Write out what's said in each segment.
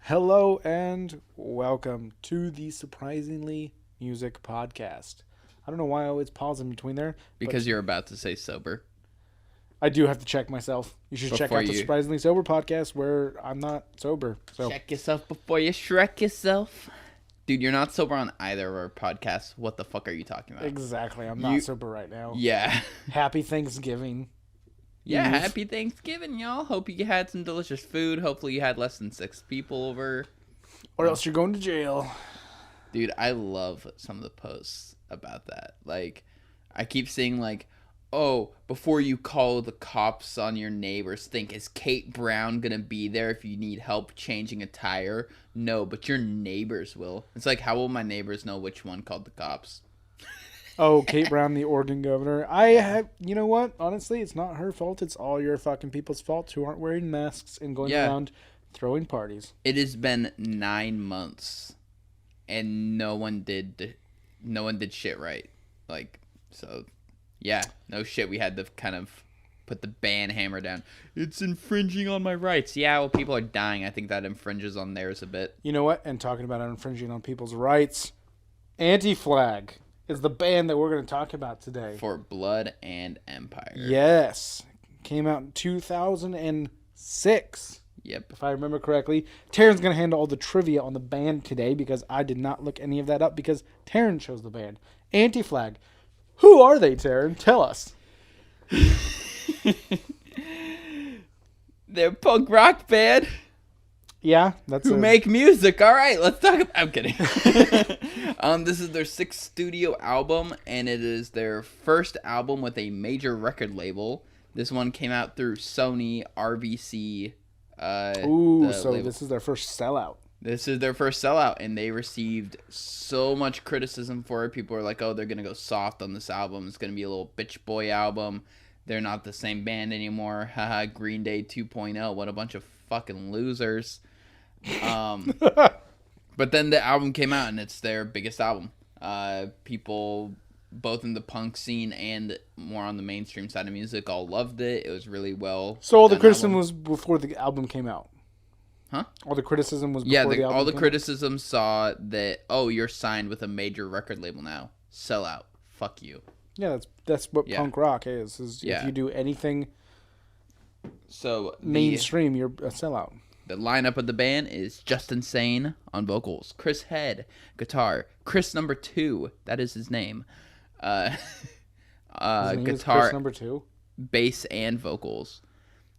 Hello and welcome to the Surprisingly Music Podcast. I don't know why I always pause in between there, but Because you're about to say sober. I do have to check myself. You should check Before out the you Surprisingly Sober Podcast where I'm not sober. So check yourself before you Shrek yourself. Dude, you're not sober on either of our podcasts. What the fuck are you talking about? exactly, I'm not sober right now. Yeah. Happy Thanksgiving. Yeah, Eve. happy Thanksgiving, y'all. Hope you had some delicious food. Hopefully you had less than 6 people over. Or else you're going to jail. Dude, I love some of the posts about that. Like, I keep seeing, like, oh, before you call the cops on your neighbors, think, is Kate Brown going to be there if you need help changing a tire? No, but your neighbors will. It's like, how will my neighbors know which one called the cops? Oh, Kate Brown, the Oregon governor. You know what? Honestly, it's not her fault. It's all your fucking people's fault who aren't wearing masks and going around throwing parties. It has been 9 months, and no one did shit right. Like, so, yeah, no shit. We had to kind of put the ban hammer down. It's infringing on my rights. Yeah, well, people are dying. I think that infringes on theirs a bit. You know what? And talking about infringing on people's rights, Anti-Flag is the band that we're going to talk about today. For Blood and Empire. Yes. Came out in 2006. Yep. If I remember correctly. Taryn's going to handle all the trivia on the band today because I did not look any of that up because Taryn chose the band. Anti-Flag. Who are they, Taryn? Tell us. They're a punk rock band. Yeah, that's Who make music. All right, let's talk about... I'm kidding. This is their 6th studio album, and it is their first album with a major record label. This one came out through Sony RVC. This is their first sellout. This is their first sellout, and they received so much criticism for it. People are like, oh, they're going to go soft on this album. It's going to be a little bitch boy album. They're not the same band anymore. Haha, Green Day 2.0. What a bunch of fucking losers. But then the album came out, and it's their biggest album. People, both in the punk scene and more on the mainstream side of music, all loved it. It was really well. So all the criticism was before the album came out? Huh? All the criticism was before the album all the came criticism out? Saw that, oh, you're signed with a major record label now. Sell out. Fuck you. Yeah, that's what punk rock is if you do anything mainstream, you're a sellout. The lineup of the band is Justin Sane on vocals, Chris Head, guitar, Chris number 2, that is his name. His name Guitar, is Chris number 2, bass, and vocals.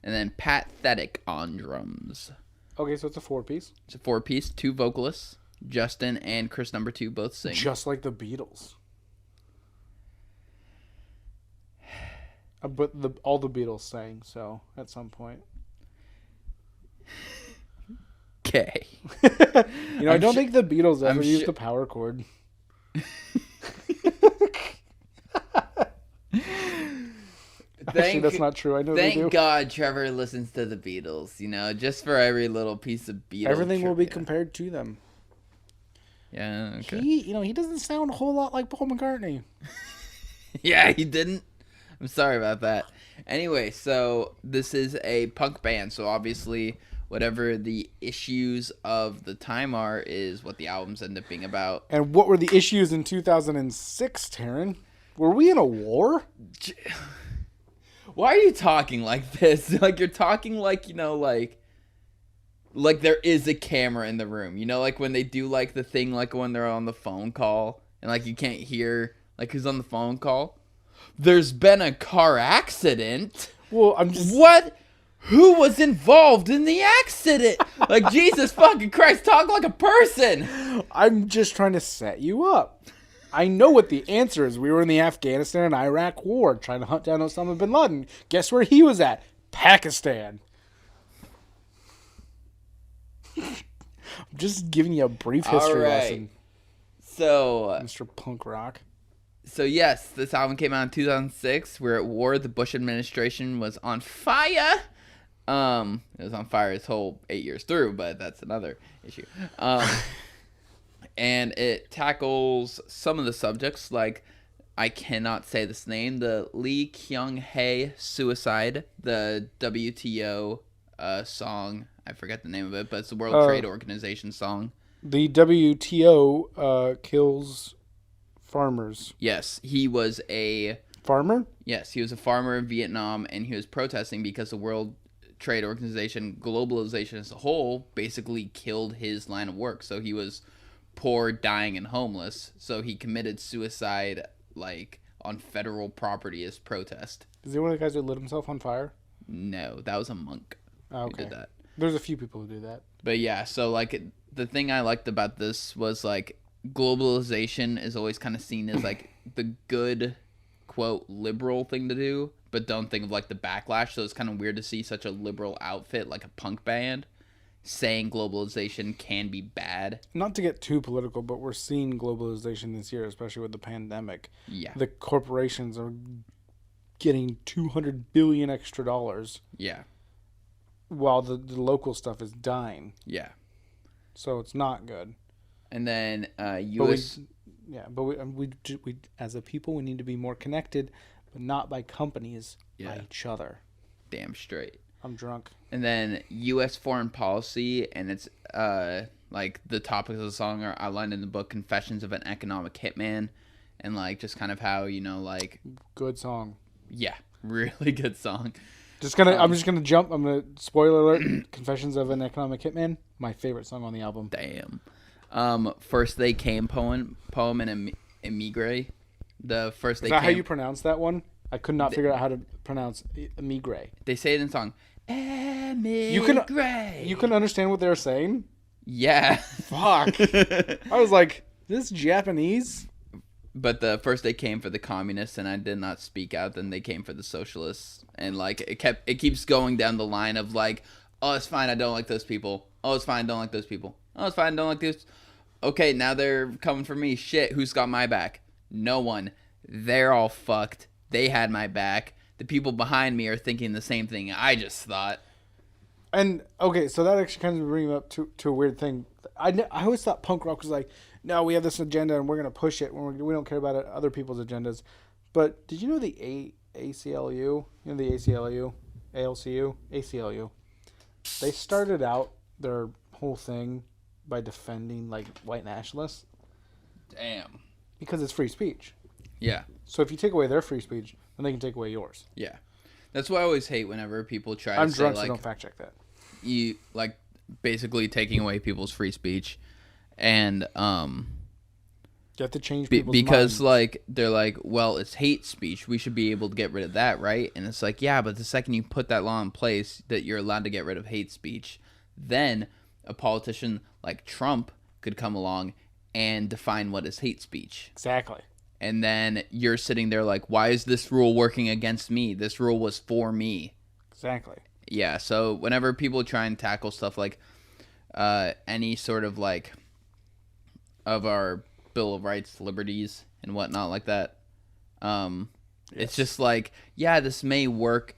And then Pat Thedick on drums. Okay, so it's a 4-piece. It's a 4-piece, 2 vocalists. Justin and Chris number 2 both sing. Just like the Beatles. But all the Beatles sang, so at some point. Okay. I don't think the Beatles ever used the power chord. Actually, that's not true. I know they do. Thank God Trevor listens to the Beatles, just for every little piece of Beatles. Everything will be compared to them. Yeah, okay. He doesn't sound a whole lot like Paul McCartney. Yeah, he didn't. I'm sorry about that. Anyway, so this is a punk band, so obviously whatever the issues of the time are is what the albums end up being about. And what were the issues in 2006, Taryn? Were we in a war? Why are you talking like this? Like you're talking like, like there is a camera in the room. Like when they do like the thing like when they're on the phone call and like you can't hear like who's on the phone call. There's been a car accident. Well, I'm just... What? Who was involved in the accident? Like, Jesus fucking Christ, talk like a person. I'm just trying to set you up. I know what the answer is. We were in the Afghanistan and Iraq war trying to hunt down Osama bin Laden. Guess where he was at? Pakistan. I'm just giving you a brief history lesson. So, Mr. Punk Rock. So yes, this album came out in 2006. We're at war. The Bush administration was on fire. It was on fire its whole 8 years through, but that's another issue. And it tackles some of the subjects like, I cannot say this name, the Lee Kyung-hae suicide, the WTO song, I forget the name of it, but it's the World Trade Organization song. The WTO kills farmers. Yes, he was a farmer. Yes, he was a farmer in Vietnam, and he was protesting because the World Trade Organization, globalization as a whole, basically killed his line of work. So he was poor, dying, and homeless. So he committed suicide, like, on federal property as protest. Is he one of the guys who lit himself on fire? No, that was a monk who did that. There's a few people who do that. But yeah, so, like, the thing I liked about this was, like, globalization is always kind of seen as, like, the good, quote, liberal thing to do, but don't think of, like, the backlash. So it's kind of weird to see such a liberal outfit, like a punk band, saying globalization can be bad. Not to get too political, but we're seeing globalization this year, especially with the pandemic. Yeah. The corporations are getting $200 billion extra dollars. Yeah. While the local stuff is dying. Yeah. So it's not good. And then U.S. But we as a people, we need to be more connected, but not by companies, by each other. Damn straight. I'm drunk. And then U.S. foreign policy, and it's like the topics of the song are outlined in the book Confessions of an Economic Hitman, and like just kind of how, you know, like, good song. Yeah, really good song. I'm just gonna jump. I'm gonna spoiler alert. Confessions of an Economic Hitman, my favorite song on the album. Damn. First They Came poem in Emigre. The first they Is that came. how you pronounce that one? I could not figure out how to pronounce Emigre. They say it in the song. Emigre. You can understand what they're saying? Yeah. Fuck. I was like, this Japanese? But the first they came for the communists, and I did not speak out. Then they came for the socialists, and like it keeps going down the line of like, oh, it's fine, I don't like those people. Oh, it's fine, I don't like those people. Oh, it's fine, I don't like this. Okay, now they're coming for me. Shit, who's got my back? No one. They're all fucked. They had my back. The people behind me are thinking the same thing I just thought. And okay, so that actually kind of brings up to a weird thing. I always thought punk rock was like, no, we have this agenda and we're going to push it. We don't care about other people's agendas. But did you know the ACLU? You know the ACLU? ALCU? ACLU. They started out their whole thing by defending, like, white nationalists. Damn. Because it's free speech. Yeah. So if you take away their free speech, then they can take away yours. Yeah. That's why I always hate whenever people try to I'm say, drunk, like, so don't fact check that. You, like, basically taking away people's free speech. And, you have to change people's because minds. like they're like, well, it's hate speech, we should be able to get rid of that, right? And it's like, yeah, but the second you put that law in place that you're allowed to get rid of hate speech, then a politician like Trump could come along and define what is hate speech. Exactly. And then you're sitting there like, why is this rule working against me? This rule was for me. Exactly. Yeah, so whenever people try and tackle stuff like any sort of like of our Bill of Rights, liberties, and whatnot like that. It's just like, yeah, this may work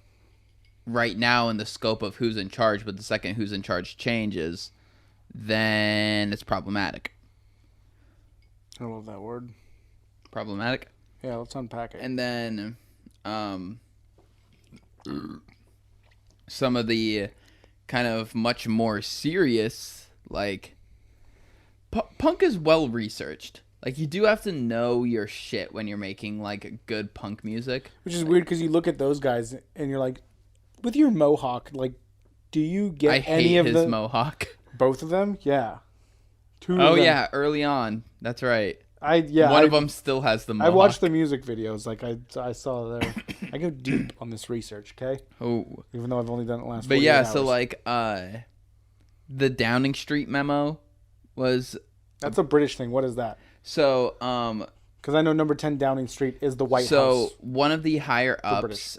right now in the scope of who's in charge, but the second who's in charge changes, then it's problematic. I love that word. Problematic? Yeah, let's unpack it. And then some of the kind of much more serious, like, punk is well researched. Like, you do have to know your shit when you're making, like, good punk music. Which is weird because you look at those guys and you're like, with your mohawk, like, do you get any of his mohawk. Both of them? Yeah. Two of them. Yeah, early on. That's right. One of them still has the mohawk. I watched the music videos. Like, I saw there. I go deep on this research, okay? Oh. Even though I've only done it last 48 But yeah, hours. so, like, the Downing Street memo was... That's a British thing. What is that? So, because I know number 10 Downing Street is the White House. So, one of the higher ups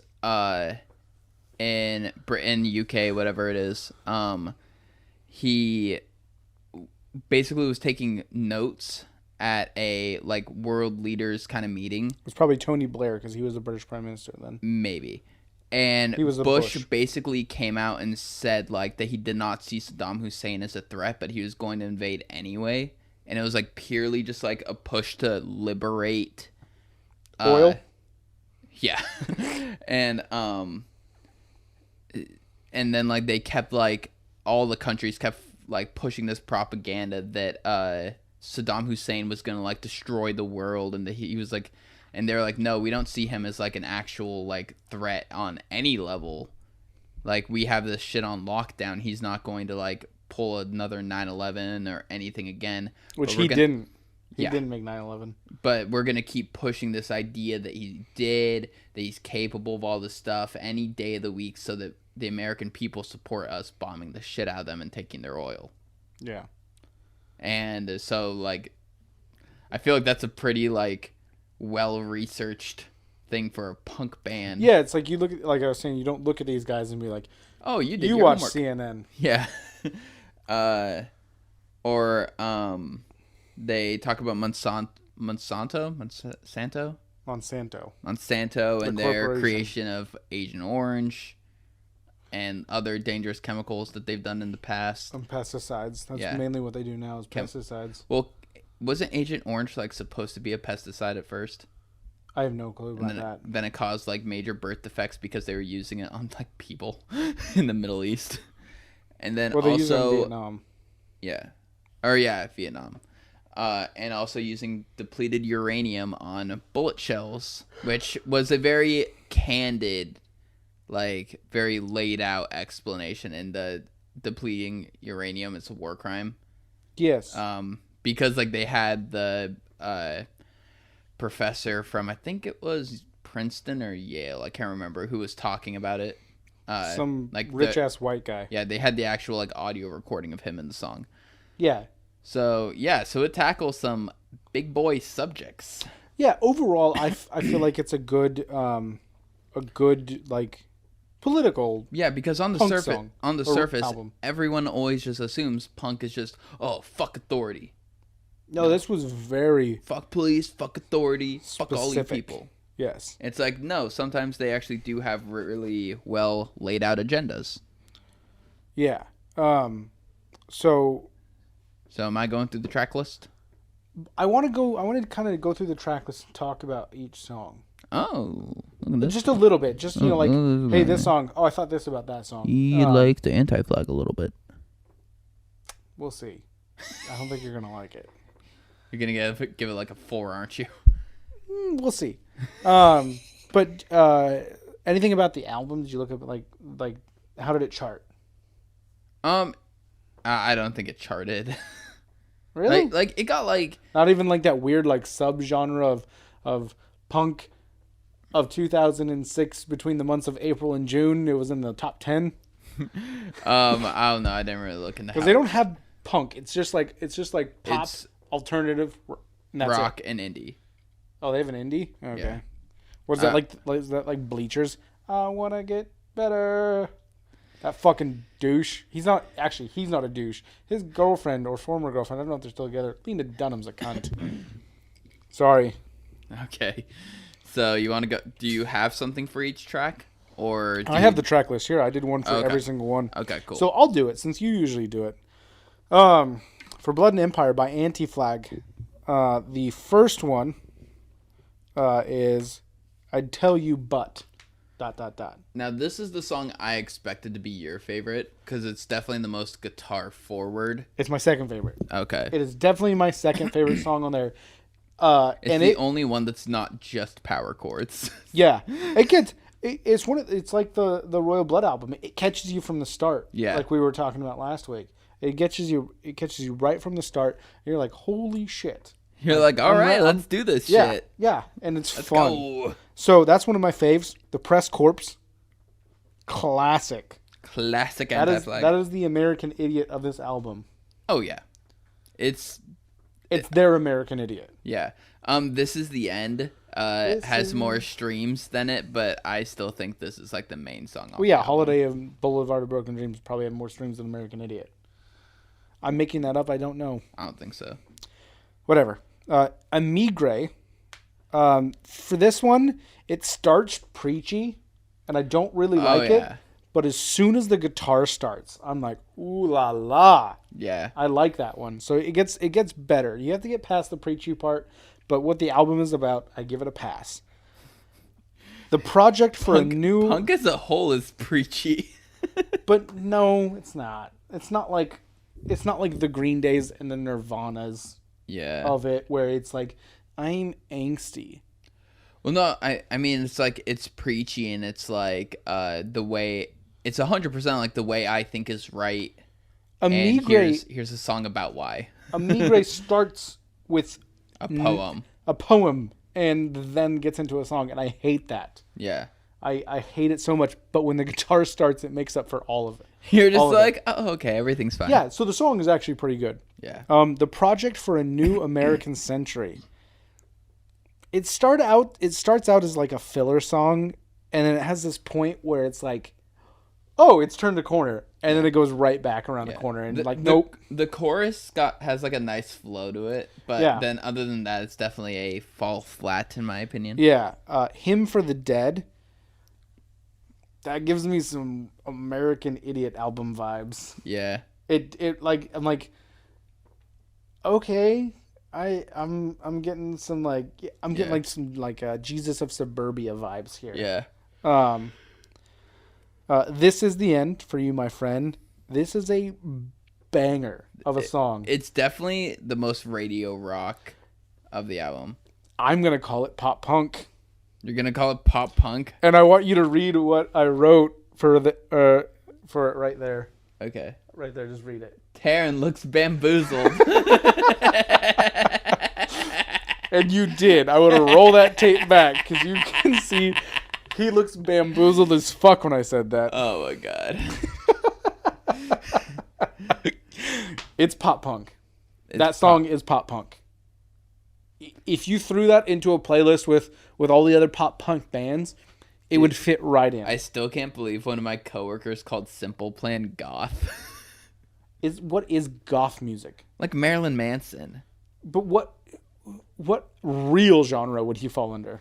in Britain, UK, whatever it is, he basically was taking notes at a, like, world leaders kind of meeting. It was probably Tony Blair because he was the British Prime Minister then. Maybe. And Bush basically came out and said, like, that he did not see Saddam Hussein as a threat, but he was going to invade anyway. And it was, like, purely just, like, a push to liberate... oil? Yeah. And then, like, they kept, like, all the countries kept like pushing this propaganda that Saddam Hussein was gonna like destroy the world, and that he was like, and they're like, no, we don't see him as like an actual like threat on any level. Like, we have this shit on lockdown. He's not going to like pull another 9/11 or anything again. Which he didn't. He Yeah. didn't make 9/11. But we're gonna keep pushing this idea that he did, that he's capable of all this stuff any day of the week, so that the American people support us bombing the shit out of them and taking their oil. Yeah. And so, like, I feel like that's a pretty, like, well-researched thing for a punk band. Yeah, it's like you look at, like I was saying, you don't look at these guys and be like, oh, you did you your watch homework. CNN. Yeah. Or they talk about Monsanto and their creation of Agent Orange and other dangerous chemicals that they've done in the past. And pesticides. That's mainly what they do now is pesticides. Well, wasn't Agent Orange like supposed to be a pesticide at first? I have no clue about And that. then it caused like major birth defects because they were using it on like people in the Middle East. And then Well, they use it in also Vietnam. Vietnam. And also using depleted uranium on bullet shells, which was a very candid, like very laid out explanation. And the depleting uranium is a war crime. Yes. Because like they had the professor from, I think it was Princeton or Yale, I can't remember, who was talking about it. Some like rich ass white guy. Yeah, they had the actual like audio recording of him in the song. Yeah. So it tackles some big boy subjects. Yeah, overall, I feel like it's a good like political. Yeah, because on the punk surface, song album. everyone always just assumes punk is just fuck authority. No, this was very fuck police, fuck authority, fuck all you specific. people. Yes. It's like, no, sometimes they actually do have really well laid out agendas. Yeah. So am I going through the track list? I want to kind of go through the track list and talk about each song. Oh, look at this. Just a little bit. Just, like, hey, this song. Oh, I thought this about that song. You like the anti-flag a little bit. We'll see. I don't think you're going to like it. You're going to give it like a 4, aren't you? We'll see. But anything about the album? Did you look at like how did it chart? I don't think it charted. Really? Like it got like not even like that weird like subgenre of punk of 2006 between the months of April and June. It was in the top 10. I don't know. I didn't really look into because they don't have punk. It's just like pop, it's alternative, and that's rock it. and indie. Oh, they have an indie. Okay. Yeah. What's that like? Is that like Bleachers? I wanna get better. That fucking douche. He's not a douche. His girlfriend or former girlfriend, I don't know if they're still together. Lena Dunham's a cunt. Sorry. Okay. So you want to go? Do you have something for each track, or I have the track list here. I did one for every single one. Okay, cool. So I'll do it since you usually do it. For Blood and Empire by Anti-Flag, the first one is "I'd Tell You But." ... Now this is the song I expected to be your favorite because it's definitely the most guitar forward. It's my second favorite. Okay. It is definitely my second favorite song on there. It's only one that's not just power chords. Yeah, it's like the Royal Blood album. It catches you from the start. Yeah, like we were talking about last week. It catches you right from the start. And you're like, holy shit. You're like, all right, let's do this shit. Yeah, and it's let's fun. Go. So that's one of my faves. The Press Corps, classic. Classic Anti-Flag. That is the American Idiot of this album. Oh yeah, it's their American Idiot. Yeah. This Is the End. Has more streams than it, but I still think this is like the main song. Well, yeah, Holiday of Boulevard of Broken Dreams probably have more streams than American Idiot. I'm making that up. I don't know. I don't think so. Whatever. Amigre. For this one, it starts preachy, and I don't really like it. But as soon as the guitar starts, I'm like, ooh la la. Yeah. I like that one. So it gets better. You have to get past the preachy part, but what the album is about, I give it a pass. The project for a new punk as a whole is preachy. But no, it's not. it's not like the Green Days and the Nirvanas Yeah. of it, where it's like I'm angsty. Well, no, I mean, it's like, it's preachy, and it's like, the way, it's 100% like the way I think is right. And here's a song about why. A Migre starts with a poem. A poem, and then gets into a song, and I hate that. Yeah. I hate it so much, but when the guitar starts, it makes up for all of it. You're just like, oh, okay, everything's fine. Yeah, so the song is actually pretty good. Yeah. The Project for a New American Century. It starts out as like a filler song, and then it has this point where it's like, oh, it's turned a corner, and then it goes right back around the corner, and nope. The chorus has like a nice flow to it, but then other than that, it's definitely a fall flat in my opinion. Yeah, Hymn for the Dead. That gives me some American Idiot album vibes. Yeah. It like, I'm like, okay, I'm getting some like, I'm getting like some like Jesus of Suburbia vibes here. Yeah. This Is the End for You, My Friend. This is a banger of a song. It's definitely the most radio rock of the album. I'm gonna call it pop punk. You're gonna call it pop punk? And I want you to read what I wrote for it right there. Okay. Right there, just read it. Taryn looks bamboozled. And you did. I want to roll that tape back because you can see he looks bamboozled as fuck when I said that. Oh my god. It's pop punk. That song is pop punk. If you threw that into a playlist with all the other pop punk bands, it would fit right in. I still can't believe one of my coworkers called Simple Plan goth. What is goth music? Like Marilyn Manson. But what real genre would he fall under?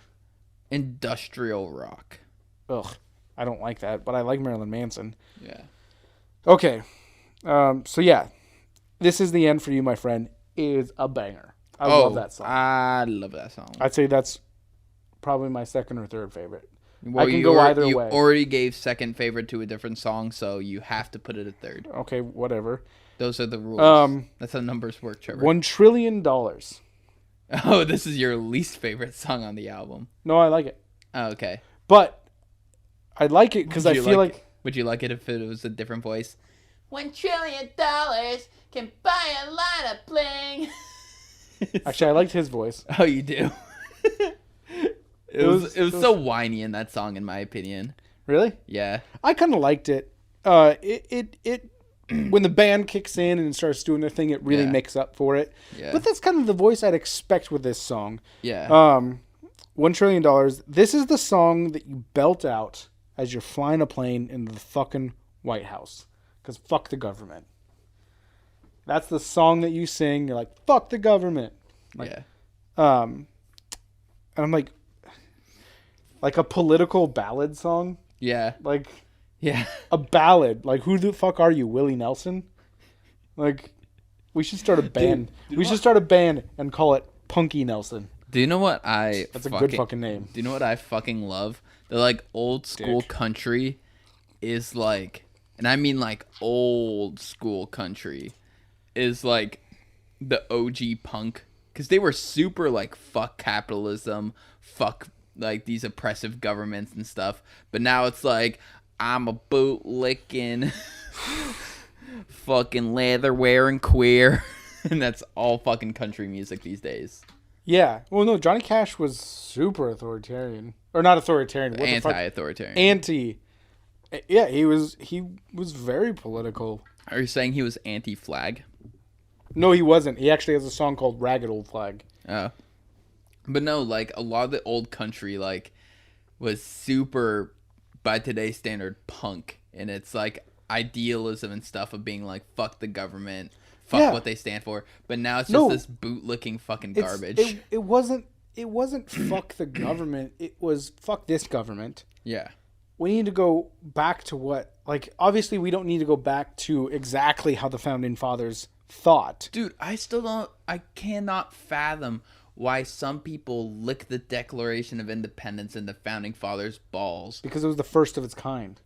Industrial rock. Ugh, I don't like that, but I like Marilyn Manson. Yeah. Okay. So yeah, This Is the End for You, My Friend is a banger. I love that song. I love that song. I'd say that's probably my second or third favorite. Well, I can go either way. You already gave second favorite to a different song, so you have to put it at third. Okay, whatever. Those are the rules. That's how numbers work, Trevor. $1 trillion. Oh, this is your least favorite song on the album. No, I like it. Oh, okay. But I like it because I feel like... Would you like it if it was a different voice? $1 trillion can buy a lot of bling. Actually, I liked his voice. Oh, you do? It was so whiny in that song, in my opinion. Really? Yeah. I kind of liked it. It when the band kicks in and starts doing their thing, it really makes up for it. Yeah. But that's kind of the voice I'd expect with this song. Yeah. $1 trillion. This is the song that you belt out as you're flying a plane into the fucking White House. Because fuck the government. That's the song that you sing. You're like, fuck the government. Like, yeah. And I'm like a political ballad song. Yeah. Like, yeah. A ballad. Like, who the fuck are you, Willie Nelson? Like, we should start a band. We should start a band and call it Punky Nelson. Do you know what That's a good fucking name. Do you know what I fucking love? The like old school country is like, and I mean like old school country is like the OG punk, because they were super like fuck capitalism, fuck like these oppressive governments and stuff. But now it's like, I'm a bootlicking, fucking leather wearing queer, and that's all fucking country music these days. Yeah. Well, no, Johnny Cash was super authoritarian, or not authoritarian. What Anti-authoritarian. Anti. Yeah, he was very political. Are you saying he was anti-flag? No, he wasn't. He actually has a song called "Ragged Old Flag." Oh. But no, like, a lot of the old country, like, was super, by today's standard, punk. And it's, like, idealism and stuff of being, like, fuck the government, fuck what they stand for. But now it's just this bootlicking fucking garbage. It wasn't fuck the government. It was fuck this government. Yeah. We need to go back to what, like, obviously we don't need to go back to exactly how the Founding Fathers thought. Dude, I cannot fathom why some people lick the Declaration of Independence and the Founding Fathers' balls. Because it was the first of its kind.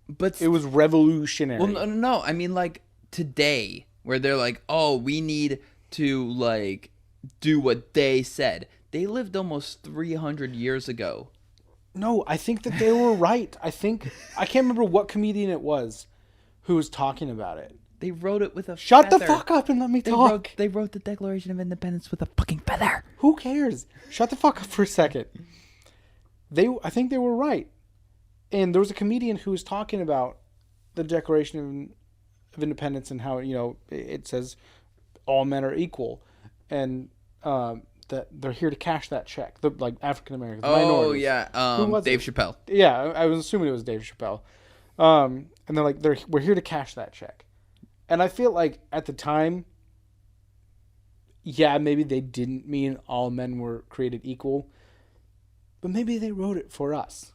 But it was revolutionary. Well, no. I mean, like, today where they're like, oh, we need to like do what they said. They lived almost 300 years ago. No, I think that they were right. I can't remember what comedian it was who was talking about it. They wrote it with a Shut feather. the fuck up and let me talk. They wrote the Declaration of Independence with a fucking feather. Who cares? Shut the fuck up for a second. I think they were right. And there was a comedian who was talking about the Declaration of Independence and how, it says all men are equal. And that they're here to cash that check. Like African Americans, minorities. Yeah. Dave Chappelle. Yeah, I was assuming it was Dave Chappelle. And they're like, we're here to cash that check. And I feel like at the time, yeah, maybe they didn't mean all men were created equal, but maybe they wrote it for us.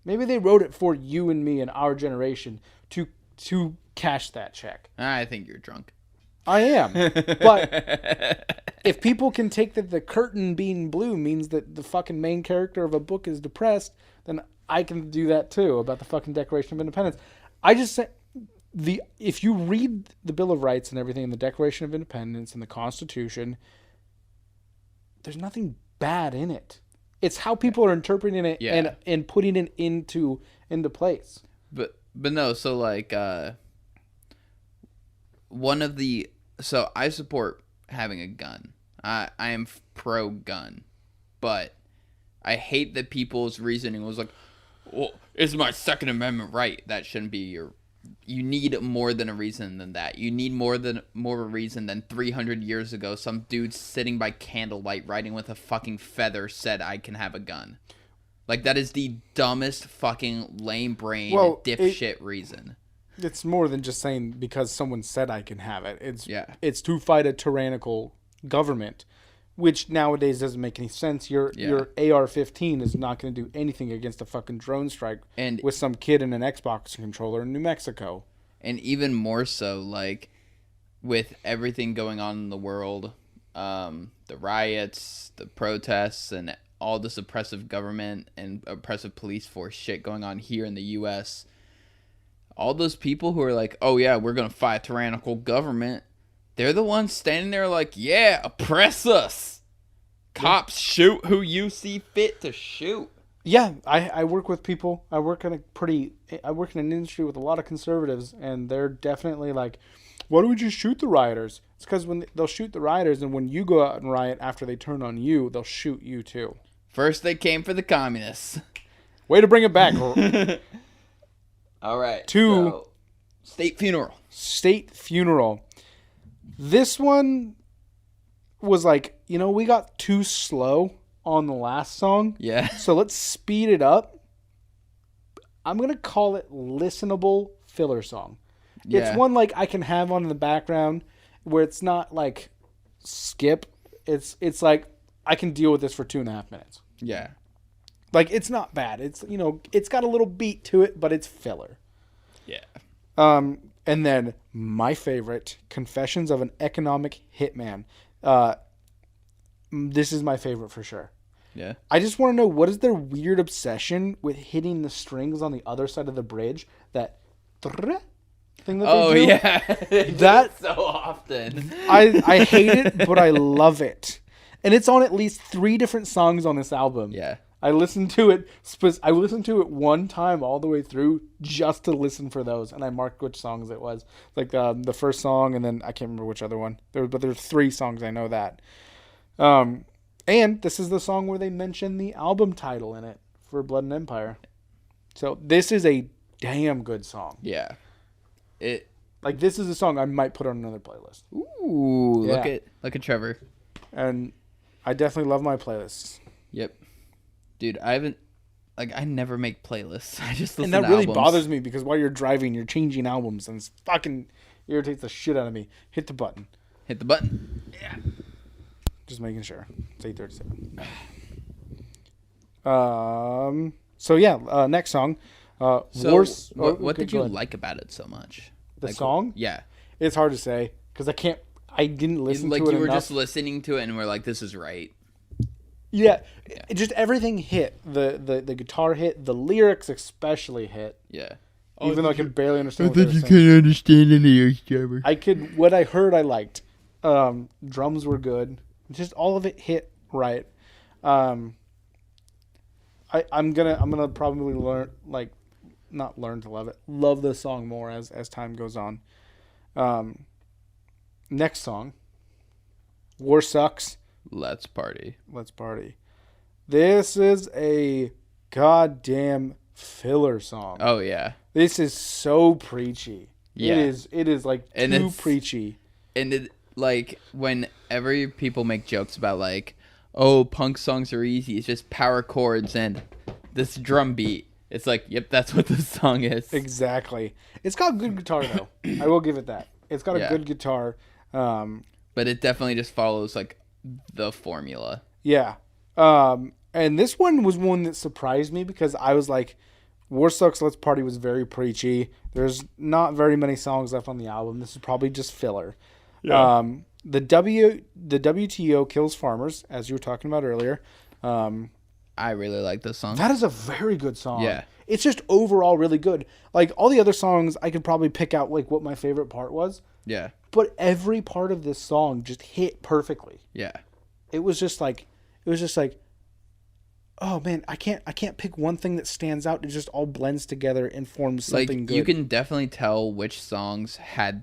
Maybe they wrote it for you and me and our generation to cash that check. I think you're drunk. I am. But if people can take that the curtain being blue means that the fucking main character of a book is depressed, then I can do that too about the fucking Declaration of Independence. I just say if you read the Bill of Rights and everything in the Declaration of Independence and the Constitution, there's nothing bad in it. It's how people are interpreting it and putting it into place. But no, so like so I support having a gun. I am pro gun, but I hate that people's reasoning was like, well, it's my Second Amendment right. That shouldn't be you need more than a reason than that. You need more of a reason than 300 years ago some dude sitting by candlelight writing with a fucking feather said I can have a gun. Like, that is the dumbest fucking lame brain dipshit reason. It's more than just saying because someone said I can have it. It's to fight a tyrannical government, which nowadays doesn't make any sense. Your AR-15 is not going to do anything against a fucking drone strike with some kid in an Xbox controller in New Mexico. And even more so, like, with everything going on in the world, the riots, the protests, and all this oppressive government and oppressive police force shit going on here in the U.S., all those people who are like, oh yeah, we're going to fight a tyrannical government, they're the ones standing there like, yeah, oppress us. Cops shoot who you see fit to shoot. Yeah, I work with people. I work in an industry with a lot of conservatives, and they're definitely like, why don't we just shoot the rioters? It's because when they'll shoot the rioters, and when you go out and riot after they turn on you, they'll shoot you too. First they came for the communists. Way to bring it back. All right. So, State funeral. State funeral. This one was like, we got too slow on the last song. Yeah. So let's speed it up. I'm going to call it listenable filler song. Yeah. It's one like I can have on in the background where it's not like skip. It's like I can deal with this for 2.5 minutes. Yeah. Like, it's not bad. It's, it's got a little beat to it, but it's filler. Yeah. And then my favorite, Confessions of an Economic Hitman. This is my favorite for sure. Yeah. I just want to know, what is their weird obsession with hitting the strings on the other side of the bridge? That thing that they do? Yeah. That so often. I hate it, but I love it. And it's on at least 3 different songs on this album. Yeah. I listened to it one time all the way through just to listen for those, and I marked which songs it was. Like the first song, and then I can't remember which other one. There's 3 songs, I know that. And this is the song where they mention the album title in it for Blood and Empire. So this is a damn good song. Yeah. This is a song I might put on another playlist. Ooh, yeah. Look at Trevor. And I definitely love my playlists. Yep. Dude, I never make playlists. I just listen to albums. And that really bothers me because while you're driving, you're changing albums, and it's fucking irritates the shit out of me. Hit the button. Hit the button. Yeah. Just making sure. It's 8:37. So yeah, next song. What did you like about it so much? The song? Yeah. It's hard to say because I didn't listen to it enough. Like you were just listening to it and we're like, this is right. Yeah. Just everything hit. The guitar hit. The lyrics especially hit. Yeah. even though I can barely understand what they were saying. can't understand the lyrics, Trevor. What I heard, I liked. Drums were good. Just all of it hit right. I'm gonna probably not learn to love it. Love the song more as time goes on. Next song. War Sucks. Let's party. Let's party. This is a goddamn filler song. Oh yeah. This is so preachy. Yeah. It is like And too it's- preachy. And it, like, whenever people make jokes about like, oh, punk songs are easy, it's just power chords and this drum beat. It's like, yep, that's what this song is. Exactly. It's got good guitar though. I will give it that. It's got a good guitar. But it definitely just follows like the formula. Yeah. And this one was one that surprised me because I was like, War Sucks, Let's Party was very preachy. There's not very many songs left on the album. This is probably just filler. Yeah. The WTO Kills Farmers, as you were talking about earlier. I really like this song. That is a very good song. Yeah. It's just overall really good. Like all the other songs, I could probably pick out like what my favorite part was. Yeah. But every part of this song just hit perfectly. Yeah. It was just like, oh man, I can't pick one thing that stands out. It just all blends together and forms something good. You can definitely tell which songs had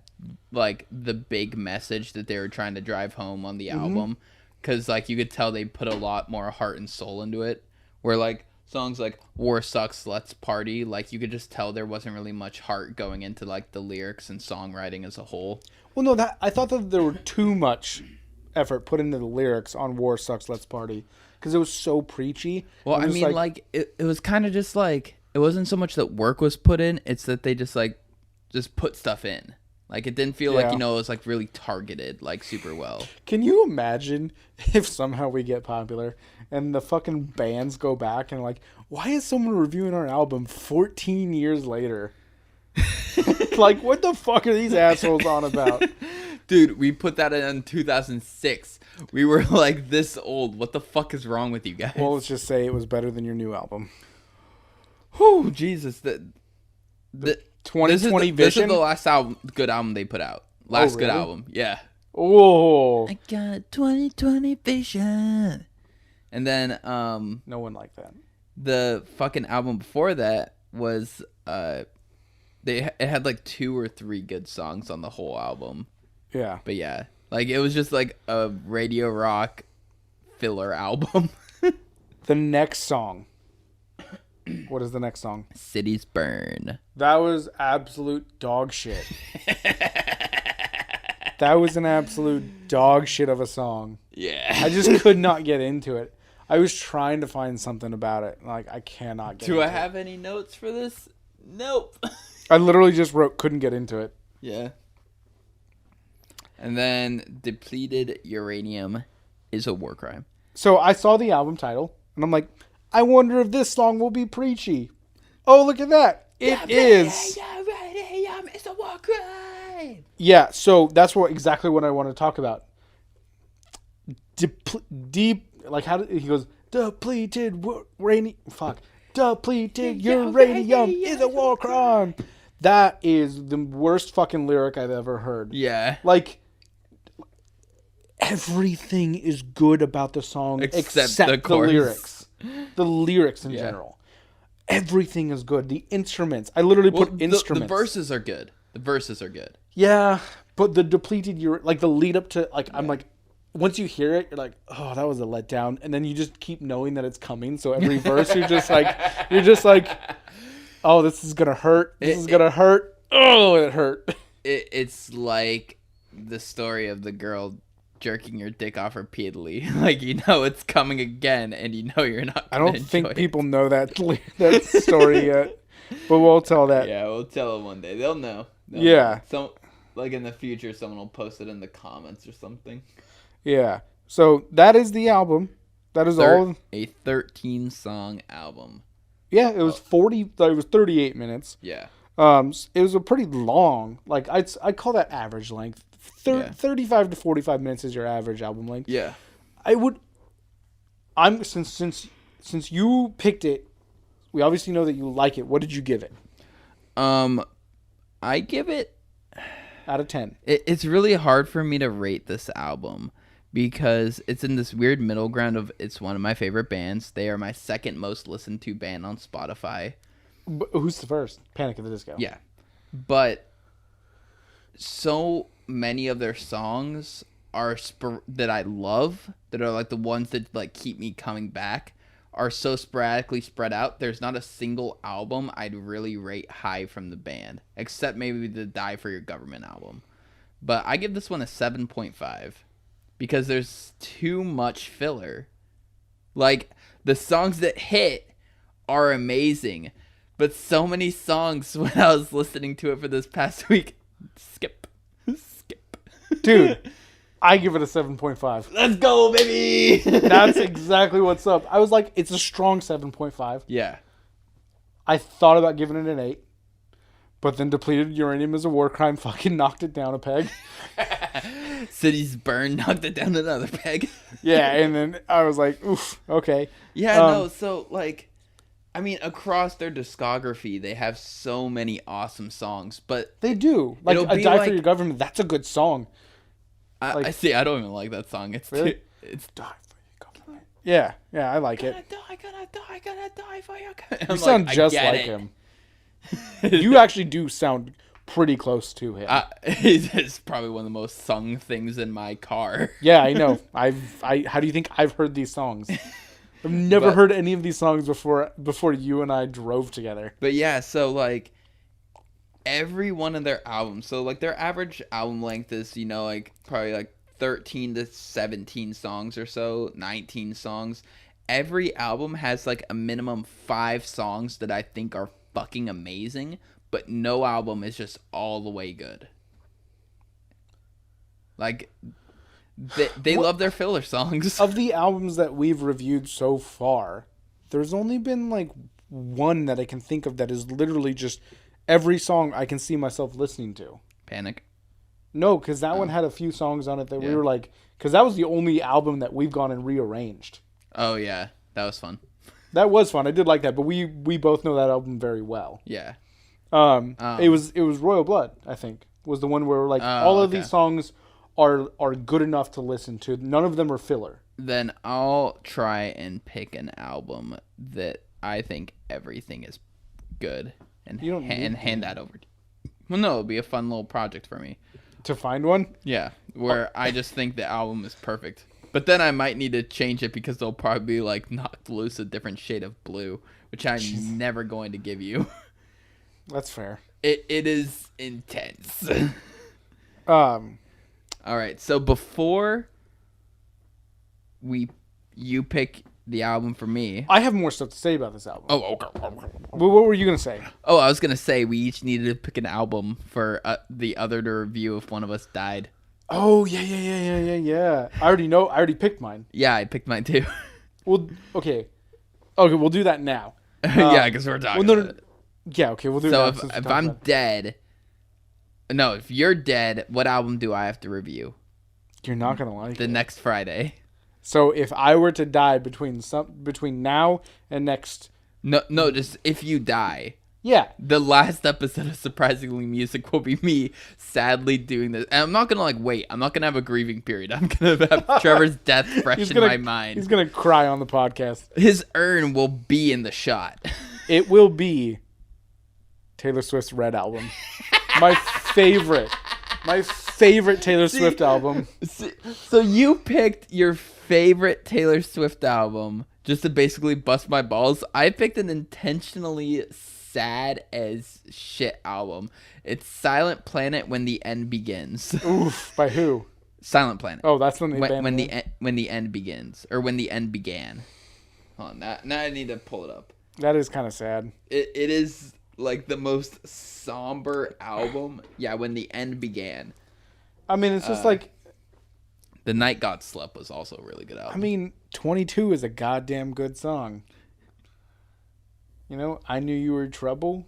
like the big message that they were trying to drive home on the album, because like you could tell they put a lot more heart and soul into it. Where like songs like War Sucks, Let's Party, like you could just tell there wasn't really much heart going into like the lyrics and songwriting as a whole. Well, no, that I thought that there were too much effort put into the lyrics on War Sucks, Let's Party, because it was so preachy. Well, I was mean, like it was kind of just like, it wasn't so much that work was put in, it's that they just put stuff in. Like it didn't feel like, it was like really targeted, like super well. Can you imagine if somehow we get popular and the fucking bands go back and like, why is someone reviewing our album 14 years later? Like, what the fuck are these assholes on about? Dude, we put that in 2006. We were like this old. What the fuck is wrong with you guys? Well, let's just say it was better than your new album. Whew, Jesus. The 2020 This is Vision? the last good album they put out. Last good album. Yeah. Oh, I got 2020 Vision. And then no one liked that. the fucking album before that was it had like 2 or 3 good songs on the whole album. Yeah. But yeah, like it was just like a radio rock filler album. The next song. What is the next song? Cities Burn. That was absolute dog shit. That was an absolute dog shit of a song. Yeah. I just could not get into it. I was trying to find something about it. Like, I cannot get Do into I it. have any notes for this? Nope. I literally just wrote, couldn't get into it. Yeah. And then Depleted Uranium is a war crime. So I saw the album title, and I'm like, I wonder if this song will be preachy. Oh, look at that. It is. Uranium is a war crime. Yeah, so that's exactly what I want to talk about. Like, how did he goes, depleted uranium. Fuck. Depleted uranium is a war crime. That is the worst fucking lyric I've ever heard. Yeah. Like, everything is good about the song except the chorus. lyrics. The lyrics in general. Everything is good. The instruments. I literally put instruments. The verses are good. The verses are good. Yeah, but the depleted, like the lead up to, like, I'm like, once you hear it, you're like, oh, that was a letdown. And then you just keep knowing that it's coming. So every verse, you're just like, oh, this is going to hurt. This is going to hurt. Oh, it hurt. It's like the story of the girl jerking your dick off repeatedly. Like, you know it's coming again, and you know you're not I gonna don't think enjoy it. people know that story yet, but we'll tell that. Yeah, we'll tell them one day. They'll know. Yeah. Some, like in the future, someone will post it in the comments or something. Yeah. So that is the album. That is all. A 13-song album. Yeah, it was 40. It was 38 minutes. Yeah. It was a pretty long. Like I'd call that average length. 35 to 45 minutes is your average album length. Yeah. Since you picked it, we obviously know that you like it. What did you give it? I give it out of 10. It's really hard for me to rate this album because it's in this weird middle ground of it's one of my favorite bands. They are my second most listened to band on Spotify. Who's the first? Panic at the Disco. Yeah. But so many of their songs are that I love, that are like the ones that like keep me coming back, are so sporadically spread out. There's not a single album I'd really rate high from the band, except maybe the Die for Your Government album. But I give this one a 7.5 because there's too much filler. Like, the songs that hit are amazing, but so many songs when I was listening to it for this past week, skip. Dude, I give it a 7.5. Let's go, baby! That's exactly what's up. I was like, it's a strong 7.5. Yeah. I thought about giving it an 8, but then Depleted Uranium is a War Crime fucking knocked it down a peg. Cities Burn knocked it down another peg. Yeah, and then I was like, oof, okay. Yeah, no, so, like, I mean, across their discography, they have so many awesome songs, but... They do. Like, A Die for Your Government, that's a good song. I see, I don't even like that song. It's really? It's Die for Your Government. Yeah, I like it. Gonna die for your government. You sound just like him. You actually do sound pretty close to him. It's probably one of the most sung things in my car. Yeah, I know. How do you think I've heard these songs? I've never heard any of these songs before you and I drove together. But yeah, so like every one of their albums, so like their average album length is, you know, like probably like 13 to 17 songs or so, 19 songs. Every album has like a minimum 5 songs that I think are fucking amazing, but no album is just all the way good. Like they love their filler songs. Of the albums that we've reviewed so far, there's only been like one that I can think of that is literally just every song I can see myself listening to. Panic? No, because that one had a few songs on it that we were like, because that was the only album that we've gone and rearranged. Oh yeah, that was fun. That was fun. I did like that, but we both know that album very well. Yeah. It was Royal Blood, I think, was the one where like all of these songs are good enough to listen to. None of them are filler. Then I'll try and pick an album that I think everything is good and hand that over. Well, no, it'll be a fun little project for me. To find one? Yeah, where I just think the album is perfect. But then I might need to change it because they'll probably like knock loose a different shade of blue, which I'm never going to give you. That's fair. It is intense. All right, so before you pick the album for me, I have more stuff to say about this album. Oh, okay. What were you gonna say? Oh, I was gonna say we each needed to pick an album for the other to review if one of us died. Oh yeah. I already picked mine. Yeah, I picked mine too. Well, okay, we'll do that now. Yeah, because we're talking. Well, no. Yeah, okay, we'll do that. So if I'm dead, no, if you're dead, what album do I have to review? You're not gonna like the next Friday. So if I were to die between now and next, no, just if you die. Yeah. The last episode of Surprisingly Music will be me sadly doing this. And I'm not going to wait. I'm not going to have a grieving period. I'm going to have Trevor's death fresh in my mind. He's going to cry on the podcast. His urn will be in the shot. It will be Taylor Swift's Red album. My favorite Taylor Swift album. So you picked your favorite Taylor Swift album just to basically bust my balls. I picked an intentionally sad as shit album. It's Silent Planet When the End Begins. Oof, by who? Silent Planet. Oh, that's when when the end begins, or when the end began. Hold on, now I need to pull it up. That is kind of sad. It is like the most somber album. Yeah, When the End Began. I mean, it's just like The Night God Slept was also a really good album. I mean, 22 is a goddamn good song. You know, I Knew You Were Trouble.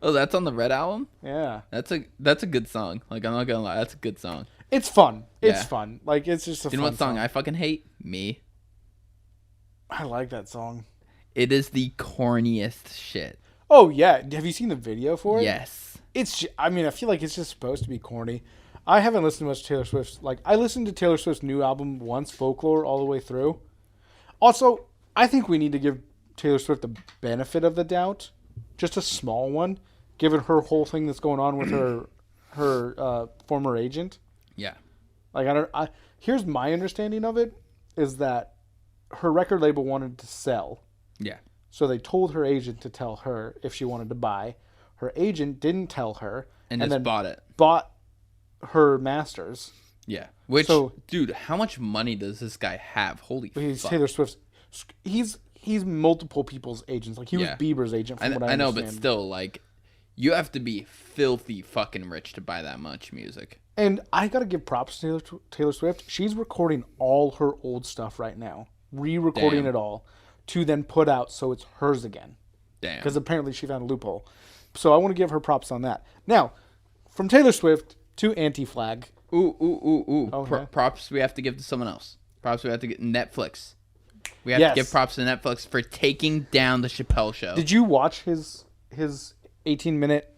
Oh, that's on the Red album? Yeah. That's a good song. Like, I'm not gonna lie, that's a good song. It's fun. It's Yeah. fun. Like, it's just a You know fun what song I fucking hate? Me. I like that song. It is the corniest shit. Oh yeah, have you seen the video for it? Yes. I mean, I feel like it's just supposed to be corny. I haven't listened to much Taylor Swift's. Like, I listened to Taylor Swift's new album once, Folklore, all the way through. Also, I think we need to give Taylor Swift the benefit of the doubt, just a small one, given her whole thing that's going on with her former agent. Yeah. Like, here's my understanding of it, is that her record label wanted to sell. Yeah. So they told her agent to tell her if she wanted to buy. Her agent didn't tell her. And just then bought it. Bought her masters. Yeah. Which, dude, how much money does this guy have? Holy He's fuck. Taylor Swift's. He's multiple people's agents. Like, he was Bieber's agent, from what I know, understand. but still, like, you have to be filthy fucking rich to buy that much music. And I got to give props to Taylor Swift. She's recording all her old stuff right now. Re-recording it all. To then put out so it's hers again. Damn. Because apparently she found a loophole. So I want to give her props on that. Now, from Taylor Swift to Anti-Flag. Ooh. Okay. Props we have to give to someone else. Props we have to get Netflix. We have to give props to Netflix for taking down the Chappelle Show. Did you watch his 18-minute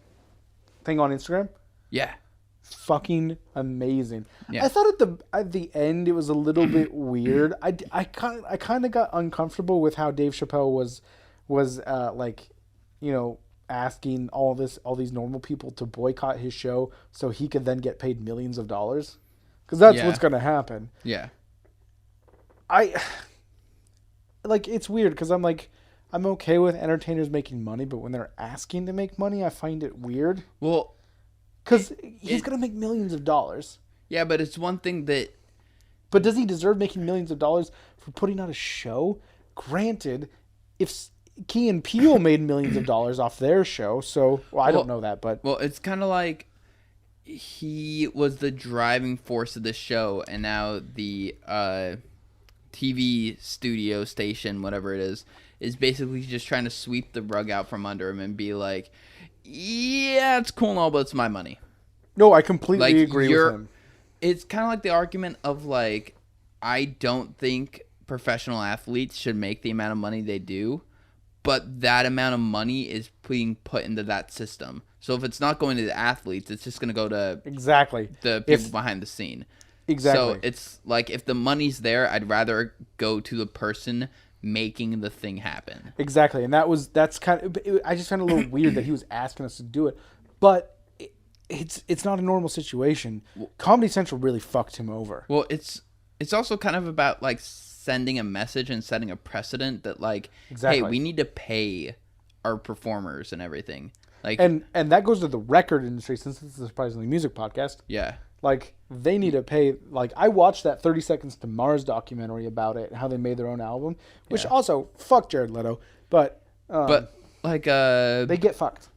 thing on Instagram? Yeah. Fucking amazing. Yeah. I thought at the end it was a little bit weird. I kind of got uncomfortable with how Dave Chappelle was like, you know, asking all these normal people to boycott his show so he could then get paid millions of dollars, because that's what's going to happen. Yeah. It's weird because I'm okay with entertainers making money, but when they're asking to make money, I find it weird. Well, because he's going to make millions of dollars. Yeah, but it's one thing that... But does he deserve making millions of dollars for putting out a show? Granted, if Key and Peele made millions of dollars off their show, so... Well, I don't know that, but... Well, it's kind of like he was the driving force of the show, and now the TV studio station, whatever it is basically just trying to sweep the rug out from under him and be like... Yeah, it's cool and all, but it's my money. No, I completely agree with him. It's kind of like the argument of, like, I don't think professional athletes should make the amount of money they do, but that amount of money is being put into that system. So if it's not going to the athletes, it's just going to go to the people behind the scene. Exactly. So it's like, if the money's there, I'd rather go to the person making the thing happen. Exactly. And that's kind of, I just found it a little weird that he was asking us to do it, but it's not a normal situation. Comedy Central really fucked him over. Well, it's also kind of about, like, sending a message and setting a precedent that, like, hey, we need to pay our performers and everything. Like, and that goes to the record industry, since this is a surprisingly music podcast. Yeah. Like, they need to pay. Like, I watched that 30 Seconds to Mars documentary about it, how they made their own album, which also, fuck Jared Leto. But like, they get fucked.